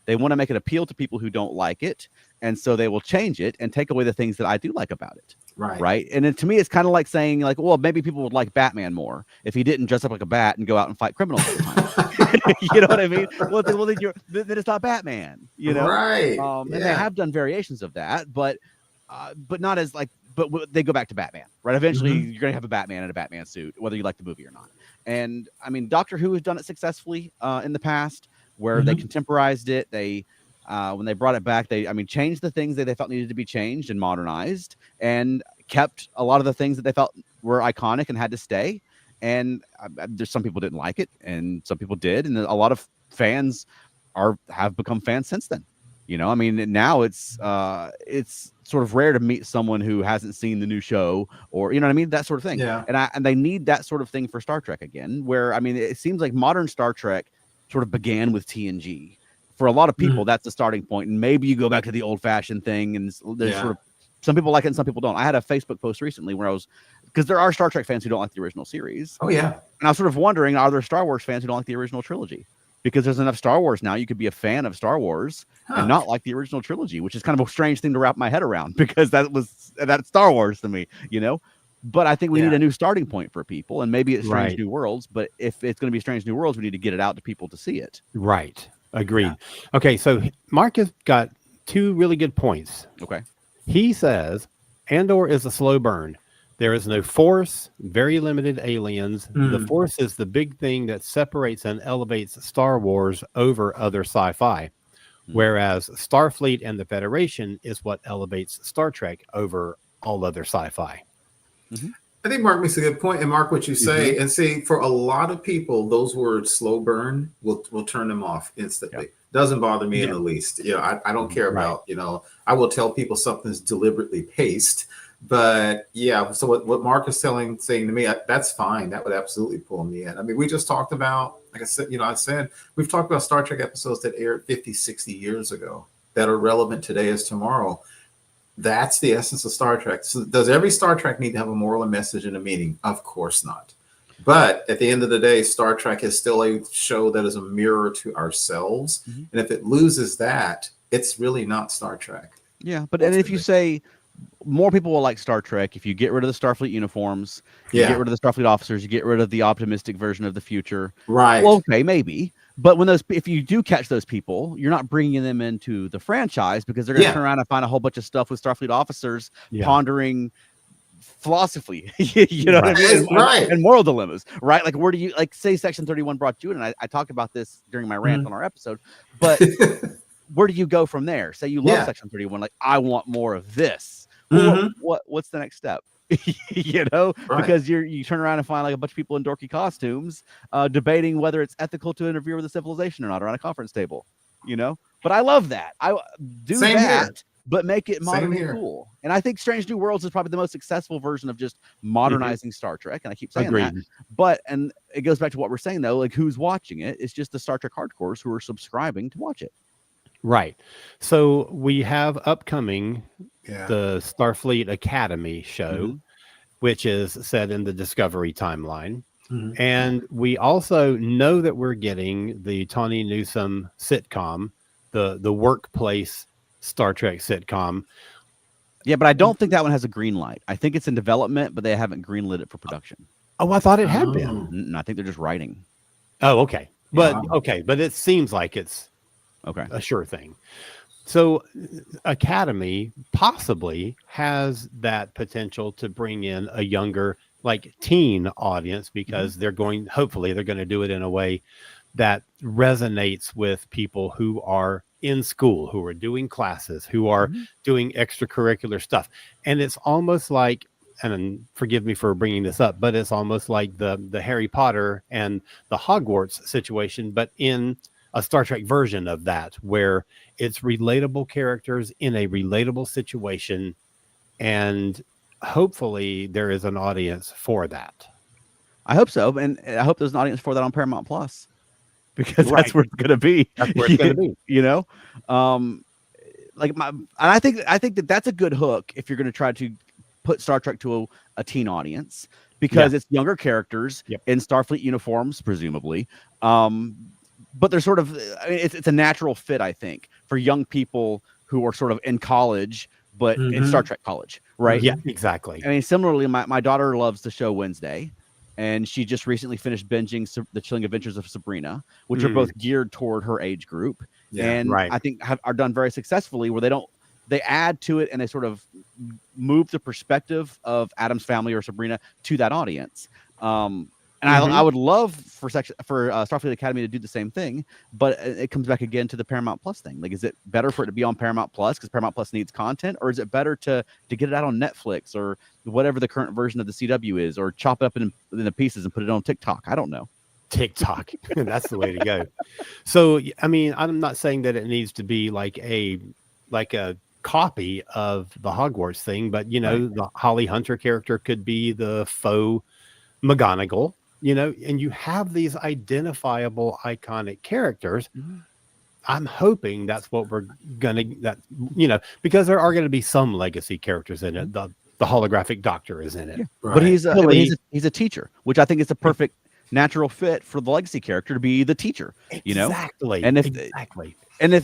they want to make it appeal to people who don't like it, and so they will change it and take away the things that I do like about it. Right. And then to me, it's kind of like saying, well, maybe people would like Batman more if he didn't dress up like a bat and go out and fight criminals all the time. You know what I mean? Well, then it's not Batman. Right. And they have done variations of that, but not as but they go back to Batman, right? Eventually, you're going to have a Batman in a Batman suit, whether you like the movie or not. And I mean, Doctor Who has done it successfully in the past, where they contemporized it. They when they brought it back, they changed the things that they felt needed to be changed and modernized, and kept a lot of the things that they felt were iconic and had to stay. And there's some people didn't like it, and some people did, and a lot of fans have become fans since then. I mean, now it's sort of rare to meet someone who hasn't seen the new show, or what I mean, that sort of thing. Yeah. And they need that sort of thing for Star Trek again, where it seems like modern Star Trek sort of began with TNG. For a lot of people, that's the starting point, and maybe you go back to the old-fashioned thing, and there's sort of some people like it and some people don't. I had a Facebook post recently where because there are Star Trek fans who don't like the original series. Oh yeah. And I was sort of wondering, are there Star Wars fans who don't like the original trilogy? Because there's enough Star Wars now, you could be a fan of Star Wars and not like the original trilogy, which is kind of a strange thing to wrap my head around, because that's Star Wars to me, But I think we need a new starting point for people, and maybe it's Strange New Worlds. But if it's going to be Strange New Worlds, we need to get it out to people to see it. Right. Agreed. Yeah. Okay, so Mark has got two really good points. Okay. He says Andor is a slow burn. There is no force, very limited aliens. The force is the big thing that separates and elevates Star Wars over other sci-fi, whereas Starfleet and the Federation is what elevates Star Trek over all other sci-fi. I think Mark makes a good point. And Mark, what you say, and see, for a lot of people, those words "slow burn" will turn them off instantly. Yep. Doesn't bother me in the least. I don't care about, I will tell people something's deliberately paced. But so what Mark is saying to me, that's fine. That would absolutely pull me in. I mean, we just talked about, like I said, we've talked about Star Trek episodes that aired 50, 60 years ago that are relevant today as tomorrow. That's the essence of Star Trek. So does every Star Trek need to have a moral, a message, and a meaning? Of course not. But at the end of the day, Star Trek is still a show that is a mirror to ourselves. And if it loses that, it's really not Star Trek. Yeah, and if you say more people will like Star Trek if you get rid of the Starfleet uniforms, you get rid of the Starfleet officers, you get rid of the optimistic version of the future. Right. Well, okay, maybe. But if you do catch those people, you're not bringing them into the franchise, because they're going to turn around and find a whole bunch of stuff with Starfleet officers pondering philosophy, you know what I mean? Right. And moral dilemmas, right? Like, where do you, like, say Section 31 brought you in, and I talked about this during my rant on our episode, but where do you go from there? Say you love Section 31, like, I want more of this. Well, what's the next step? You know, because you turn around and find like a bunch of people in dorky costumes debating whether it's ethical to interfere with a civilization or not around a conference table, you know. But I love that. I do Same that, here. but make it modern and cool. And I think Strange New Worlds is probably the most successful version of just modernizing Star Trek. And I keep saying that. But, and it goes back to what we're saying though, like, who's watching it? It's just the Star Trek hardcores who are subscribing to watch it. Right. So we have upcoming the Starfleet Academy show, which is set in the Discovery timeline. And we also know that we're getting the Tawny Newsome sitcom, the workplace Star Trek sitcom. Yeah, but I don't think that one has a green light. I think it's in development, but they haven't greenlit it for production. Oh, I thought it had been. I think they're just writing. Oh, okay. But but it seems like it's a sure thing. So Academy possibly has that potential to bring in a younger, like, teen audience, because hopefully they're going to do it in a way that resonates with people who are in school, who are doing classes, who are doing extracurricular stuff. And it's almost like, and forgive me for bringing this up, but it's almost like the Harry Potter and the Hogwarts situation, but in a Star Trek version of that, where it's relatable characters in a relatable situation, and hopefully there is an audience for that. I hope so, and I hope there's an audience for that on Paramount Plus, because that's where it's going to be. That's where it's going to be. You know, I think that's a good hook if you're going to try to put Star Trek to a teen audience, because it's younger characters in Starfleet uniforms, presumably. But they're sort of, I mean, it's a natural fit, I think, for young people who are sort of in college, but in Star Trek college, right? Yeah, exactly. I mean, similarly, my daughter loves the show Wednesday, and she just recently finished binging The Chilling Adventures of Sabrina, which are both geared toward her age group. And I think are done very successfully, where they add to it and they sort of move the perspective of Adam's family or Sabrina to that audience. And I would love for Starfleet Academy to do the same thing, but it comes back again to the Paramount Plus thing. Like, is it better for it to be on Paramount Plus because Paramount Plus needs content, or is it better to get it out on Netflix or whatever the current version of the CW is, or chop it up in the pieces and put it on TikTok? I don't know. TikTok, that's the way to go. So, I mean, I'm not saying that it needs to be like a copy of the Hogwarts thing, but you know, the Holly Hunter character could be the faux McGonagall. You know, and you have these identifiable, iconic characters. I'm hoping that's what we're gonna, because there are going to be some legacy characters in it. The holographic doctor is in it, but he's a teacher, which I think is the perfect natural fit for the legacy character to be the teacher. You know, exactly. And if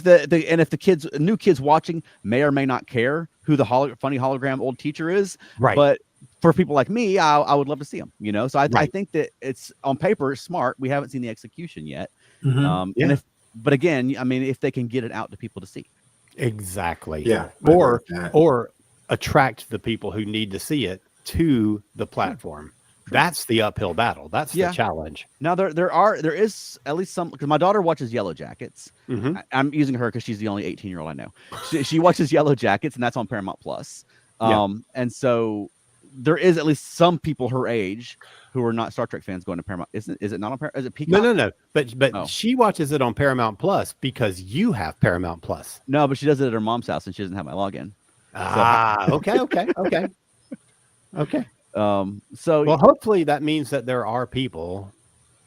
the new kids watching may or may not care who the funny hologram old teacher is, but for people like me, I would love to see them, you know? So I think that it's on paper smart. We haven't seen the execution yet. But again, I mean, if they can get it out to people to see. Exactly. Yeah. Or attract the people who need to see it to the platform. That's the uphill battle. That's the challenge. Now there is at least some, because my daughter watches Yellow Jackets. I'm using her because she's the only 18-year-old I know. She watches Yellow Jackets, and that's on Paramount Plus. And so there is at least some people her age who are not Star Trek fans going to Paramount. Is it not on Paramount? Is it Peacock? No. But she watches it on Paramount Plus because you have Paramount Plus. No, but she does it at her mom's house and she doesn't have my login. Okay. So well, hopefully that means that there are people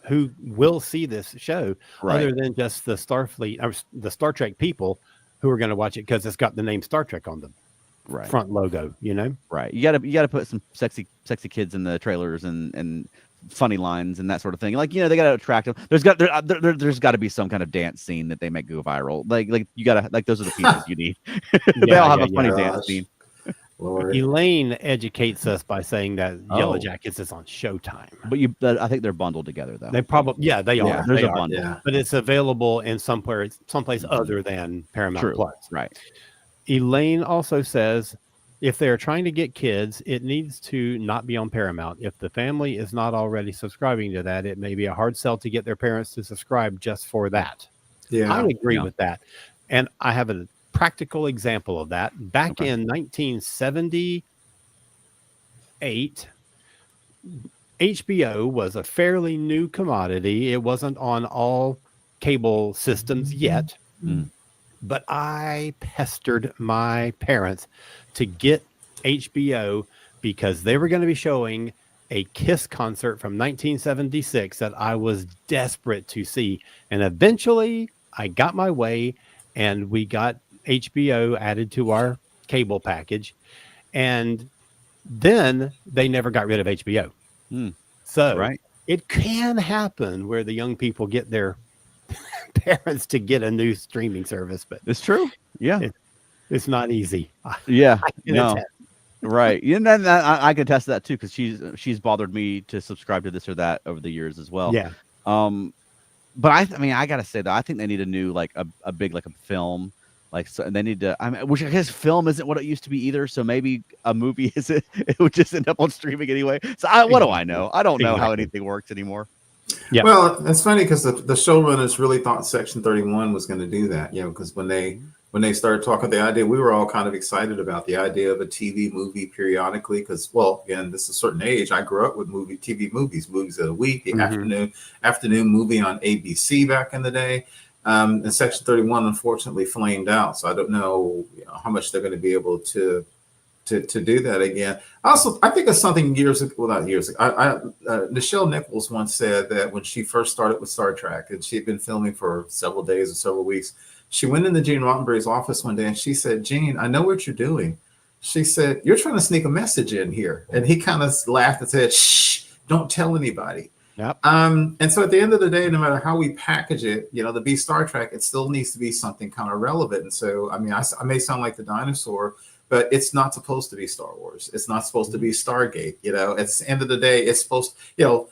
who will see this show other than just the Starfleet or the Star Trek people who are going to watch it because it's got the name Star Trek on the front logo, you know? Right. You gotta put some sexy kids in the trailers and funny lines and that sort of thing. Like, you know, they gotta attract them. There's got to be some kind of dance scene that they make go viral. Like you gotta, like, those are the pieces you need. They all have a funny dance scene. Lord. Elaine educates us by saying that Yellow Jackets is on Showtime. But I think they're bundled together though. They probably they are. There's a bundle. Yeah. But it's available in someplace other than Paramount Plus. Right. Elaine also says, if they're trying to get kids, it needs to not be on Paramount. If the family is not already subscribing to that, it may be a hard sell to get their parents to subscribe just for that. Yeah, I agree with that. And I have a practical example of that. Back in 1978, HBO was a fairly new commodity. It wasn't on all cable systems yet. But I pestered my parents to get HBO because they were going to be showing a Kiss concert from 1976 that I was desperate to see. And eventually I got my way and we got HBO added to our cable package. And then they never got rid of HBO. So it can happen where the young people get their parents to get a new streaming service, but it's true. Yeah. It's not easy. Yeah. No. Right. Yeah, and then I can attest to that too, because she's bothered me to subscribe to this or that over the years as well. Yeah. But I mean, I gotta say though, I think they need a new a big a film. So they need to. I mean, which I guess film isn't what it used to be either. So maybe a movie isn't. It would just end up on streaming anyway. So what do I know? I don't know how anything works anymore. Yeah. Well, it's funny because the showrunners really thought Section 31 was going to do that. Because when they started talking the idea, we were all kind of excited about the idea of a TV movie periodically. Because, well, again, this is a certain age. I grew up with TV movies of the week, the afternoon movie on ABC back in the day. And Section 31 unfortunately flamed out. So I don't know, how much they're going to be able to do that again. Also, I think of something years ago, well, not years ago. Nichelle Nichols once said that when she first started with Star Trek, and she had been filming for several days or several weeks, she went into Gene Roddenberry's office one day and she said, "Gene, I know what you're doing." She said, "You're trying to sneak a message in here." And he kind of laughed and said, "Shh, don't tell anybody." Yep. And so at the end of the day, no matter how we package it, to be Star Trek, it still needs to be something kind of relevant. And so, I mean, I may sound like the dinosaur, but it's not supposed to be Star Wars. It's not supposed to be Stargate. At the end of the day, it's supposed, but you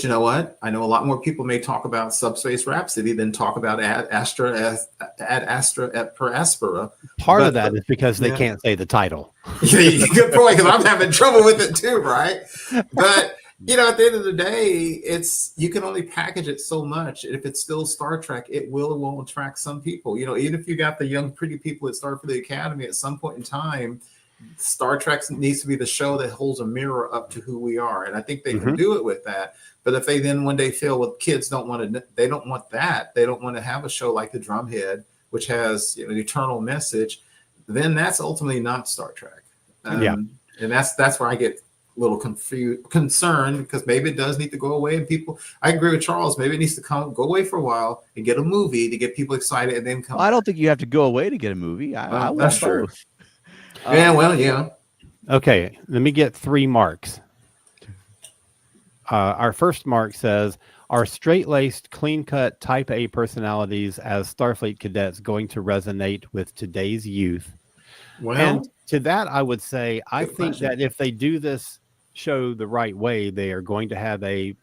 know what? I know a lot more people may talk about Subspace Rhapsody than talk about Ad Astra per Aspera. Part of that is because they can't say the title. Good point, because I'm having trouble with it too, right? But at the end of the day, you can only package it so much. If it's still Star Trek, it will attract some people. Even if you got the young, pretty people that start for the Academy, at some point in time, Star Trek needs to be the show that holds a mirror up to who we are. And I think they can do it with that. But if they then one day feel, well, kids don't want that. They don't want to have a show like the Drumhead, which has an eternal message, then that's ultimately not Star Trek. And that's where I get little concerned, because maybe it does need to go away, and I agree with Charles, maybe it needs to go away for a while and get a movie to get people excited and then come I don't think you have to go away to get a movie. That's true. Okay, let me get 3 marks. Our first mark says, are straight-laced, clean-cut type A personalities as Starfleet cadets going to resonate with today's youth? Well, and to that I would say, I think that if they do this show the right way, they are going to have a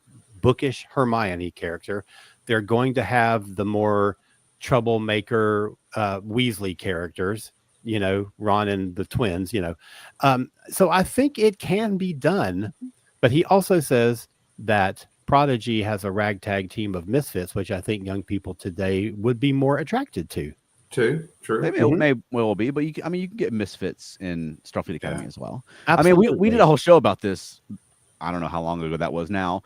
bookish Hermione character. They're going to have the more troublemaker Weasley characters, Ron and the twins, so I think it can be done. But he also says that Prodigy has a ragtag team of misfits, which I think young people today would be more attracted to. True. Maybe it may well be, but you can get misfits in Starfleet Academy as well. Absolutely. I mean, we did a whole show about this. I don't know how long ago that was now,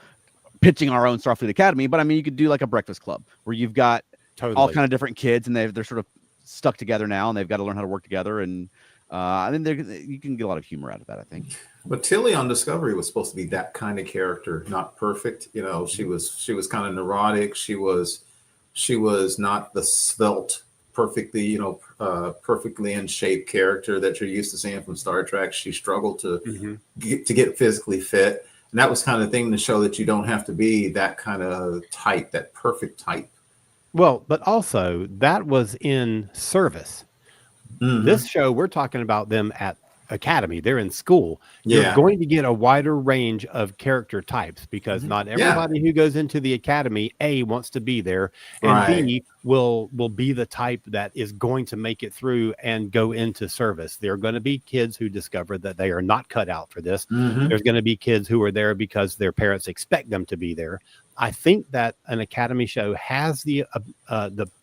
pitching our own Starfleet Academy. But I mean, you could do like a breakfast club where you've got all kind of different kids, and they're sort of stuck together now, and they've got to learn how to work together. And I mean, you can get a lot of humor out of that, I think. But Tilly on Discovery was supposed to be that kind of character, not perfect. She was kind of neurotic. She was not the svelte, perfectly in shape character that you're used to seeing from Star Trek. She struggled to get physically fit, and that was kind of thing to show that you don't have to be that kind of type, that perfect type. Well, but also that was in service. This show, we're talking about them at academy. They're in school. You're going to get a wider range of character types because not everybody who goes into the academy, A, wants to be there, and B, will be the type that is going to make it through and go into service. There are going to be kids who discover that they are not cut out for this. There's going to be kids who are there because their parents expect them to be there. I think that an academy show has the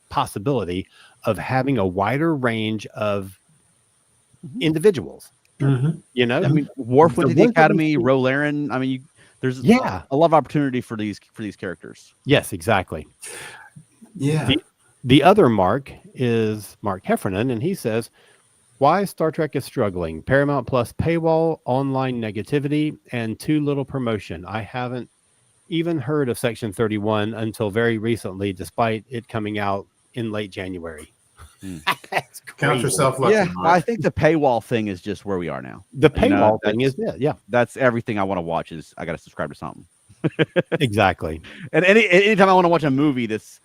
possibility of having a wider range of individuals. You know, I mean, Worf went to the academy, Rolaren. I mean, there's a lot of opportunity for these characters. Yes, exactly. Yeah. The other Mark is Mark Heffernan, and he says, why Star Trek is struggling. Paramount Plus paywall, online negativity, and too little promotion. I haven't even heard of Section 31 until very recently, despite it coming out in late January. That's Count yourself lucky. Yeah, I think the paywall thing is just where we are now. The paywall thing is it. Yeah, that's everything I want to watch. Is I got to subscribe to something. Exactly. And anytime I want to watch a movie, that's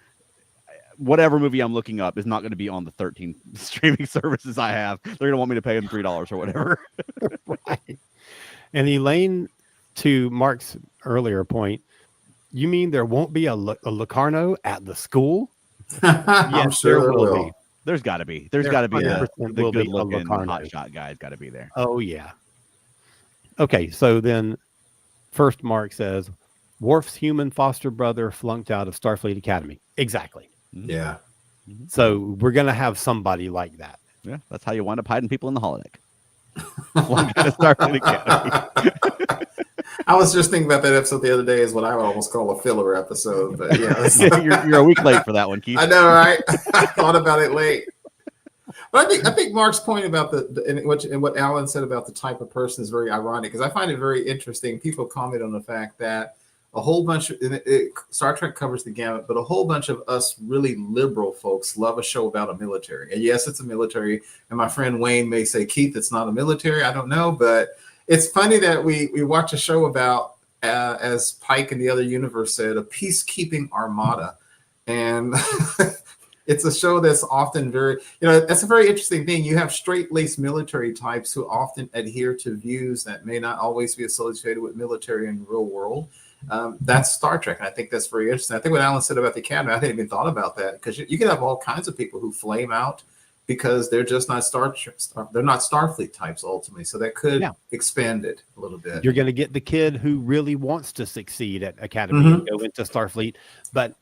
whatever movie I'm looking up is not going to be on the 13 streaming services I have. They're going to want me to pay them $3 or whatever. Right. And Elaine, to Mark's earlier point, you mean there won't be a Locarno at the school? Yes, I'm sure there will be. There's got to be. There's got to be the good-looking hotshot guy's got to be there. Oh, yeah. Okay, so then first Mark says, Worf's human foster brother flunked out of Starfleet Academy. Exactly. Yeah. So we're going to have somebody like that. Yeah, that's how you wind up hiding people in the holodeck. Flunk out of Starfleet Academy. I was just thinking about that episode the other day is what I would almost call a filler episode. But yeah, you're a week late for that one, Keith. I know, right? I thought about it late. But I think Mark's point about and what Alan said about the type of person is very ironic, because I find it very interesting. People comment on the fact that a whole bunch of Star Trek covers the gamut, but a whole bunch of us really liberal folks love a show about a military. And yes, it's a military. And my friend Wayne may say, Keith, it's not a military. I don't know, but it's funny that we watch a show about, as Pike in the Other Universe said, a peacekeeping armada. And it's a show that's often that's a very interesting thing. You have straight-laced military types who often adhere to views that may not always be associated with military in the real world. That's Star Trek. And I think that's very interesting. I think what Alan said about the Academy, I hadn't even thought about that, because you can have all kinds of people who flame out because they're just not they're not Starfleet types ultimately. So that could expand it a little bit. You're going to get the kid who really wants to succeed at Academy and go into Starfleet, but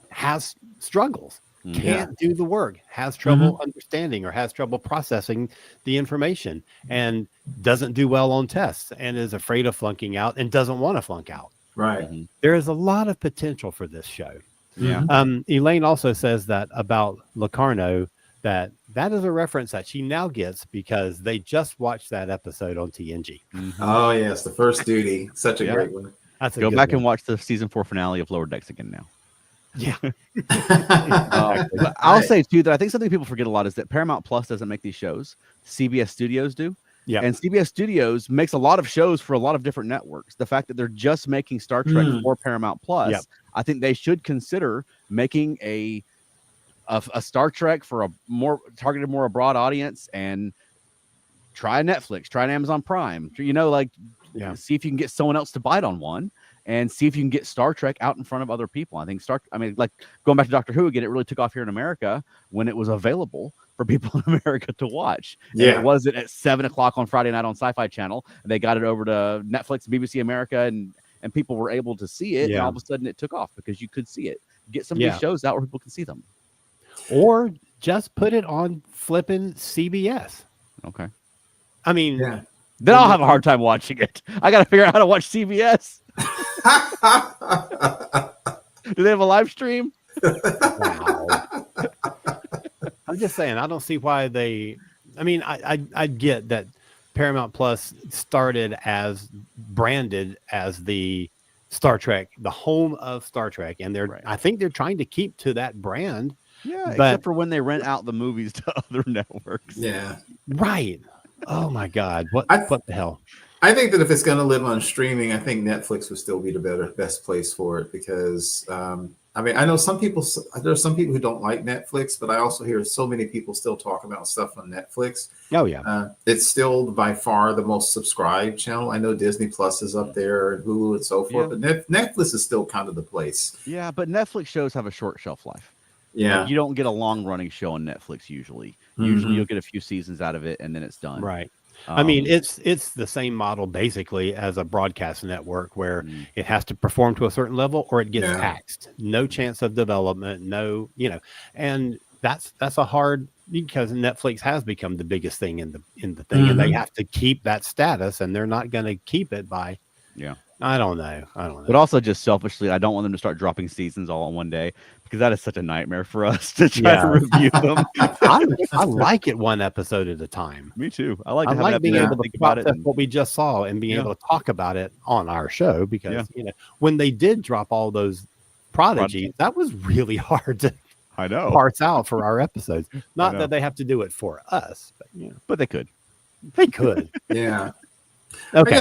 has struggles, can't do the work, has trouble understanding or has trouble processing the information, and doesn't do well on tests and is afraid of flunking out and doesn't want to flunk out. Right. There is a lot of potential for this show. Yeah. Elaine also says that about Locarno, that is a reference that she now gets because they just watched that episode on TNG. Oh yes, the first duty, such a great one. That's Go back and watch the season 4 finale of Lower Decks again now. Yeah. But I'll say too that I think something people forget a lot is that Paramount Plus doesn't make these shows. CBS Studios do. Yeah. And CBS Studios makes a lot of shows for a lot of different networks. The fact that they're just making Star Trek for Paramount Plus, I think they should consider making a Star Trek for a more targeted, more a broad audience, and try Netflix, try an Amazon Prime, see if you can get someone else to bite on one, and see if you can get Star Trek out in front of other people. I think like going back to Doctor Who again, it really took off here in America when it was available for people in America to watch. Yeah. And it wasn't at 7:00 on Friday night on Sci-Fi Channel. And they got it over to Netflix, BBC America, and people were able to see it. Yeah. And all of a sudden it took off because you could see it. Get some of these shows out where people can see them. Or just put it on flipping CBS. Okay. I mean, then I'll have a hard time watching it. I got to figure out how to watch CBS. Do they have a live stream? Wow. I'm just saying, I don't see why I get that Paramount Plus started as branded as the Star Trek, the home of Star Trek. And I think they're trying to keep to that brand. Yeah, except for when they rent out the movies to other networks. Yeah. Right. Oh my God. What the hell? I think that if it's going to live on streaming, I think Netflix would still be the best place for it, because I mean, I know some people, there's some people who don't like Netflix, but I also hear so many people still talk about stuff on Netflix. Oh yeah. It's still by far the most subscribed channel. I know Disney Plus is up there and Hulu and so forth, but Netflix is still kind of the place. Yeah, but Netflix shows have a short shelf life. Yeah. Like, you don't get a long running show on Netflix usually. Usually you'll get a few seasons out of it and then it's done. Right. I mean, it's the same model basically as a broadcast network where it has to perform to a certain level or it gets taxed. No chance of development, no, and that's a hard, because Netflix has become the biggest thing in the thing, and they have to keep that status, and they're not going to keep it by I don't know. But also, just selfishly, I don't want them to start dropping seasons all in one day, because that is such a nightmare for us to try to review them. I like it one episode at a time. Me too. I like being able to think about it. What we just saw and being able to talk about it on our show, because when they did drop all those prodigies, that was really hard to parse out for our episodes. Not that they have to do it for us, but they could. They could. Yeah. Okay.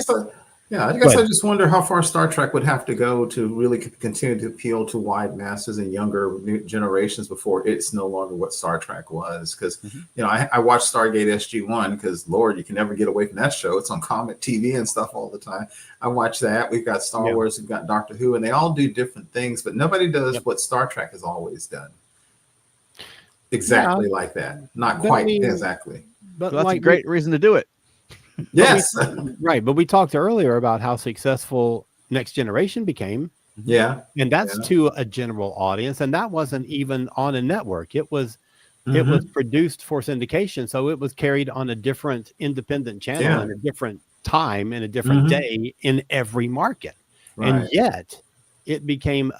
I guess I just wonder how far Star Trek would have to go to really continue to appeal to wide masses and younger generations before it's no longer what Star Trek was. Because, I watched Stargate SG-1 because, Lord, you can never get away from that show. It's on Comet TV and stuff all the time. I watch that. We've got Star Wars, we've got Doctor Who, and they all do different things, but nobody does what Star Trek has always done. Exactly like that. Not quite exactly. But that's a great reason to do it. Yes. Right. But we talked earlier about how successful Next Generation became. Yeah. And that's to a general audience. And that wasn't even on a network. It was produced for syndication. So it was carried on a different independent channel and a different time and a different day in every market. Right. And yet it became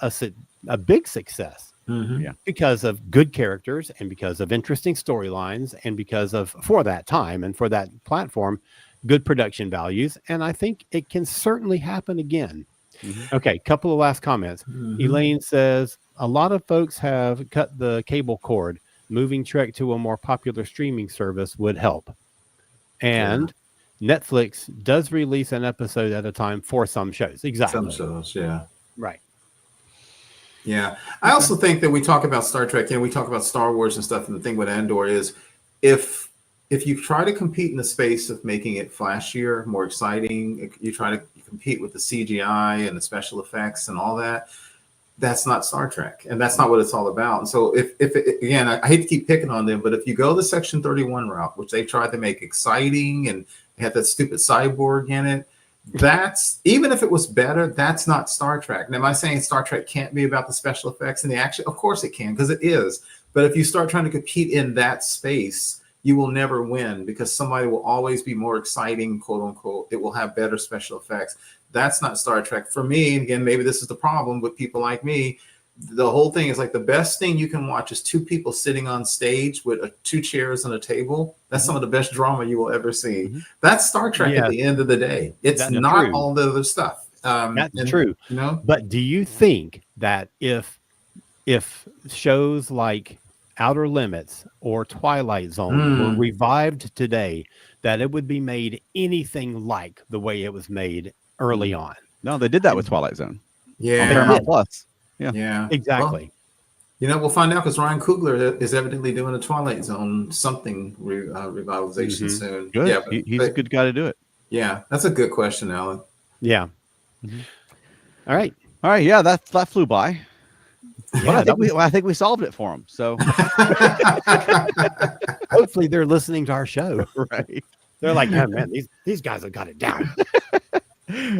a big success. Because of good characters and because of interesting storylines and because of, for that time and for that platform, good production values. And I think it can certainly happen again. Okay, couple of last comments. Elaine says, a lot of folks have cut the cable cord. Moving Trek to a more popular streaming service would help. And Netflix does release an episode at a time for some shows. Exactly. Some shows, Right. Yeah. I also think that we talk about Star Trek and we talk about Star Wars and stuff. And the thing with Andor is if you try to compete in the space of making it flashier, more exciting, you try to compete with the CGI and the special effects and all that, that's not Star Trek. And that's not what it's all about. And so if again, I hate to keep picking on them, but if you go the Section 31 route, which they tried to make exciting and had that stupid cyborg in it, that's, even if it was better, that's not Star Trek. And am I saying Star Trek can't be about the special effects and the action? Of course it can, because it is. But if you start trying to compete in that space, you will never win, because somebody will always be more exciting, quote unquote. It will have better special effects. That's not Star Trek. For me, and again, maybe this is the problem with people like me, the whole thing is like the best thing you can watch is two people sitting on stage with two chairs and a table. That's some of the best drama you will ever see. That's Star Trek at the end of the day. It's not all the other stuff. That's true. But do you think that if shows like Outer Limits or Twilight Zone were revived today, that it would be made anything like the way it was made early on? No, they did that with Twilight Zone. Yeah. On Paramount Plus. Yeah, exactly. Well, we'll find out, because Ryan Coogler is evidently doing a Twilight Zone something revitalization soon. Good. Yeah, he's a good guy to do it. Yeah, that's a good question, Alan. Yeah. All right. Yeah, that flew by. Yeah, I think we solved it for them. So hopefully they're listening to our show. Right. They're like, oh, man, these guys have got it down.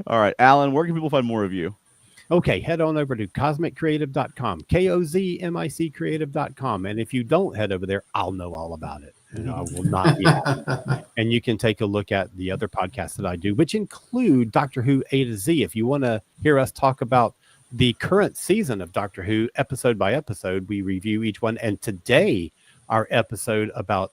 All right, Alan, where can people find more of you? Okay, head on over to cosmiccreative.com, KOZMIC creative.com. And if you don't head over there, I'll know all about it. And I will not be happy. And you can take a look at the other podcasts that I do, which include Doctor Who A to Z. If you want to hear us talk about the current season of Doctor Who, episode by episode, we review each one. And today, our episode about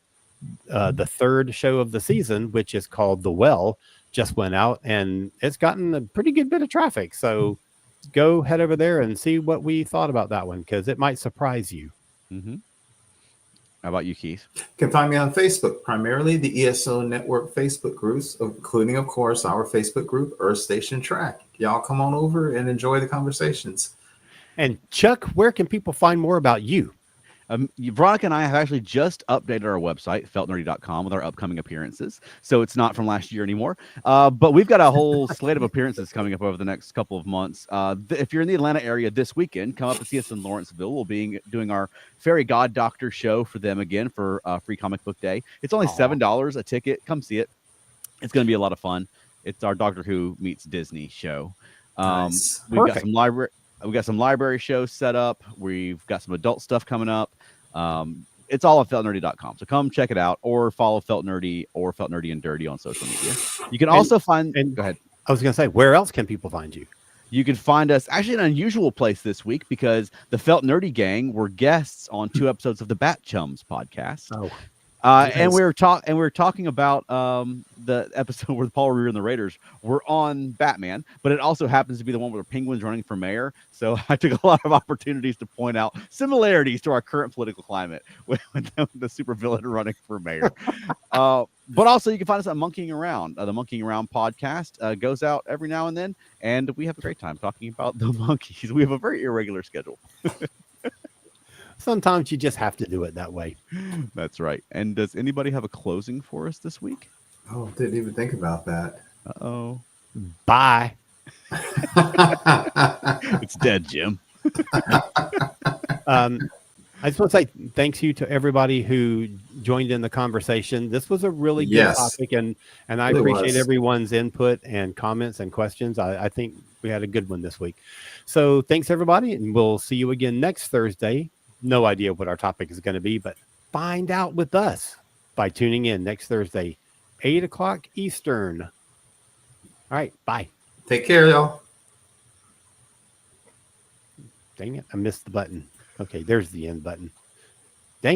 the third show of the season, which is called The Well, just went out, and it's gotten a pretty good bit of traffic. So go head over there and see what we thought about that one, because it might surprise you. How about you, Keith? You can find me on Facebook, primarily the ESO Network Facebook groups, including, of course, our Facebook group, Earth Station Track. Y'all come on over and enjoy the conversations. And Chuck, where can people find more about you? Veronica and I have actually just updated our website, feltnerdy.com, with our upcoming appearances. So it's not from last year anymore. But we've got a whole slate of appearances coming up over the next couple of months. If you're in the Atlanta area this weekend, come up and see us in Lawrenceville. We'll be doing our Fairy God Doctor show for them again for Free Comic Book Day. It's only $7 a ticket. Come see it. It's going to be a lot of fun. It's our Doctor Who meets Disney show. Nice. We've got some library. We got some library shows set up. We've got some adult stuff coming up. It's all at feltnerdy.com. So come check it out, or follow Felt Nerdy or Felt Nerdy and Dirty on social media. You can also find. Go ahead. I was going to say, where else can people find you? You can find us actually in an unusual place this week because the Felt Nerdy gang were guests on 2 episodes of the Bat Chums podcast. Oh. And we were talking about the episode where Paul Revere and the Raiders were on Batman, but it also happens to be the one where the Penguin's running for mayor. So I took a lot of opportunities to point out similarities to our current political climate with the supervillain running for mayor. But also you can find us on Monkeying Around. The Monkeying Around podcast goes out every now and then, and we have a great time talking about the monkeys. We have a very irregular schedule. Sometimes you just have to do it that way. That's right. And does anybody have a closing for us this week? Oh, didn't even think about that. Uh-oh. Bye. It's dead, Jim. I just want to say thanks you to everybody who joined in the conversation. This was a really good topic, and I appreciate everyone's input and comments and questions. I think we had a good one this week. So thanks, everybody, and we'll see you again next Thursday. No idea what our topic is going to be, but find out with us by tuning in next Thursday, 8 o'clock Eastern. All right, bye. Take care, y'all. Dang it, I missed the button. Okay, there's the end button.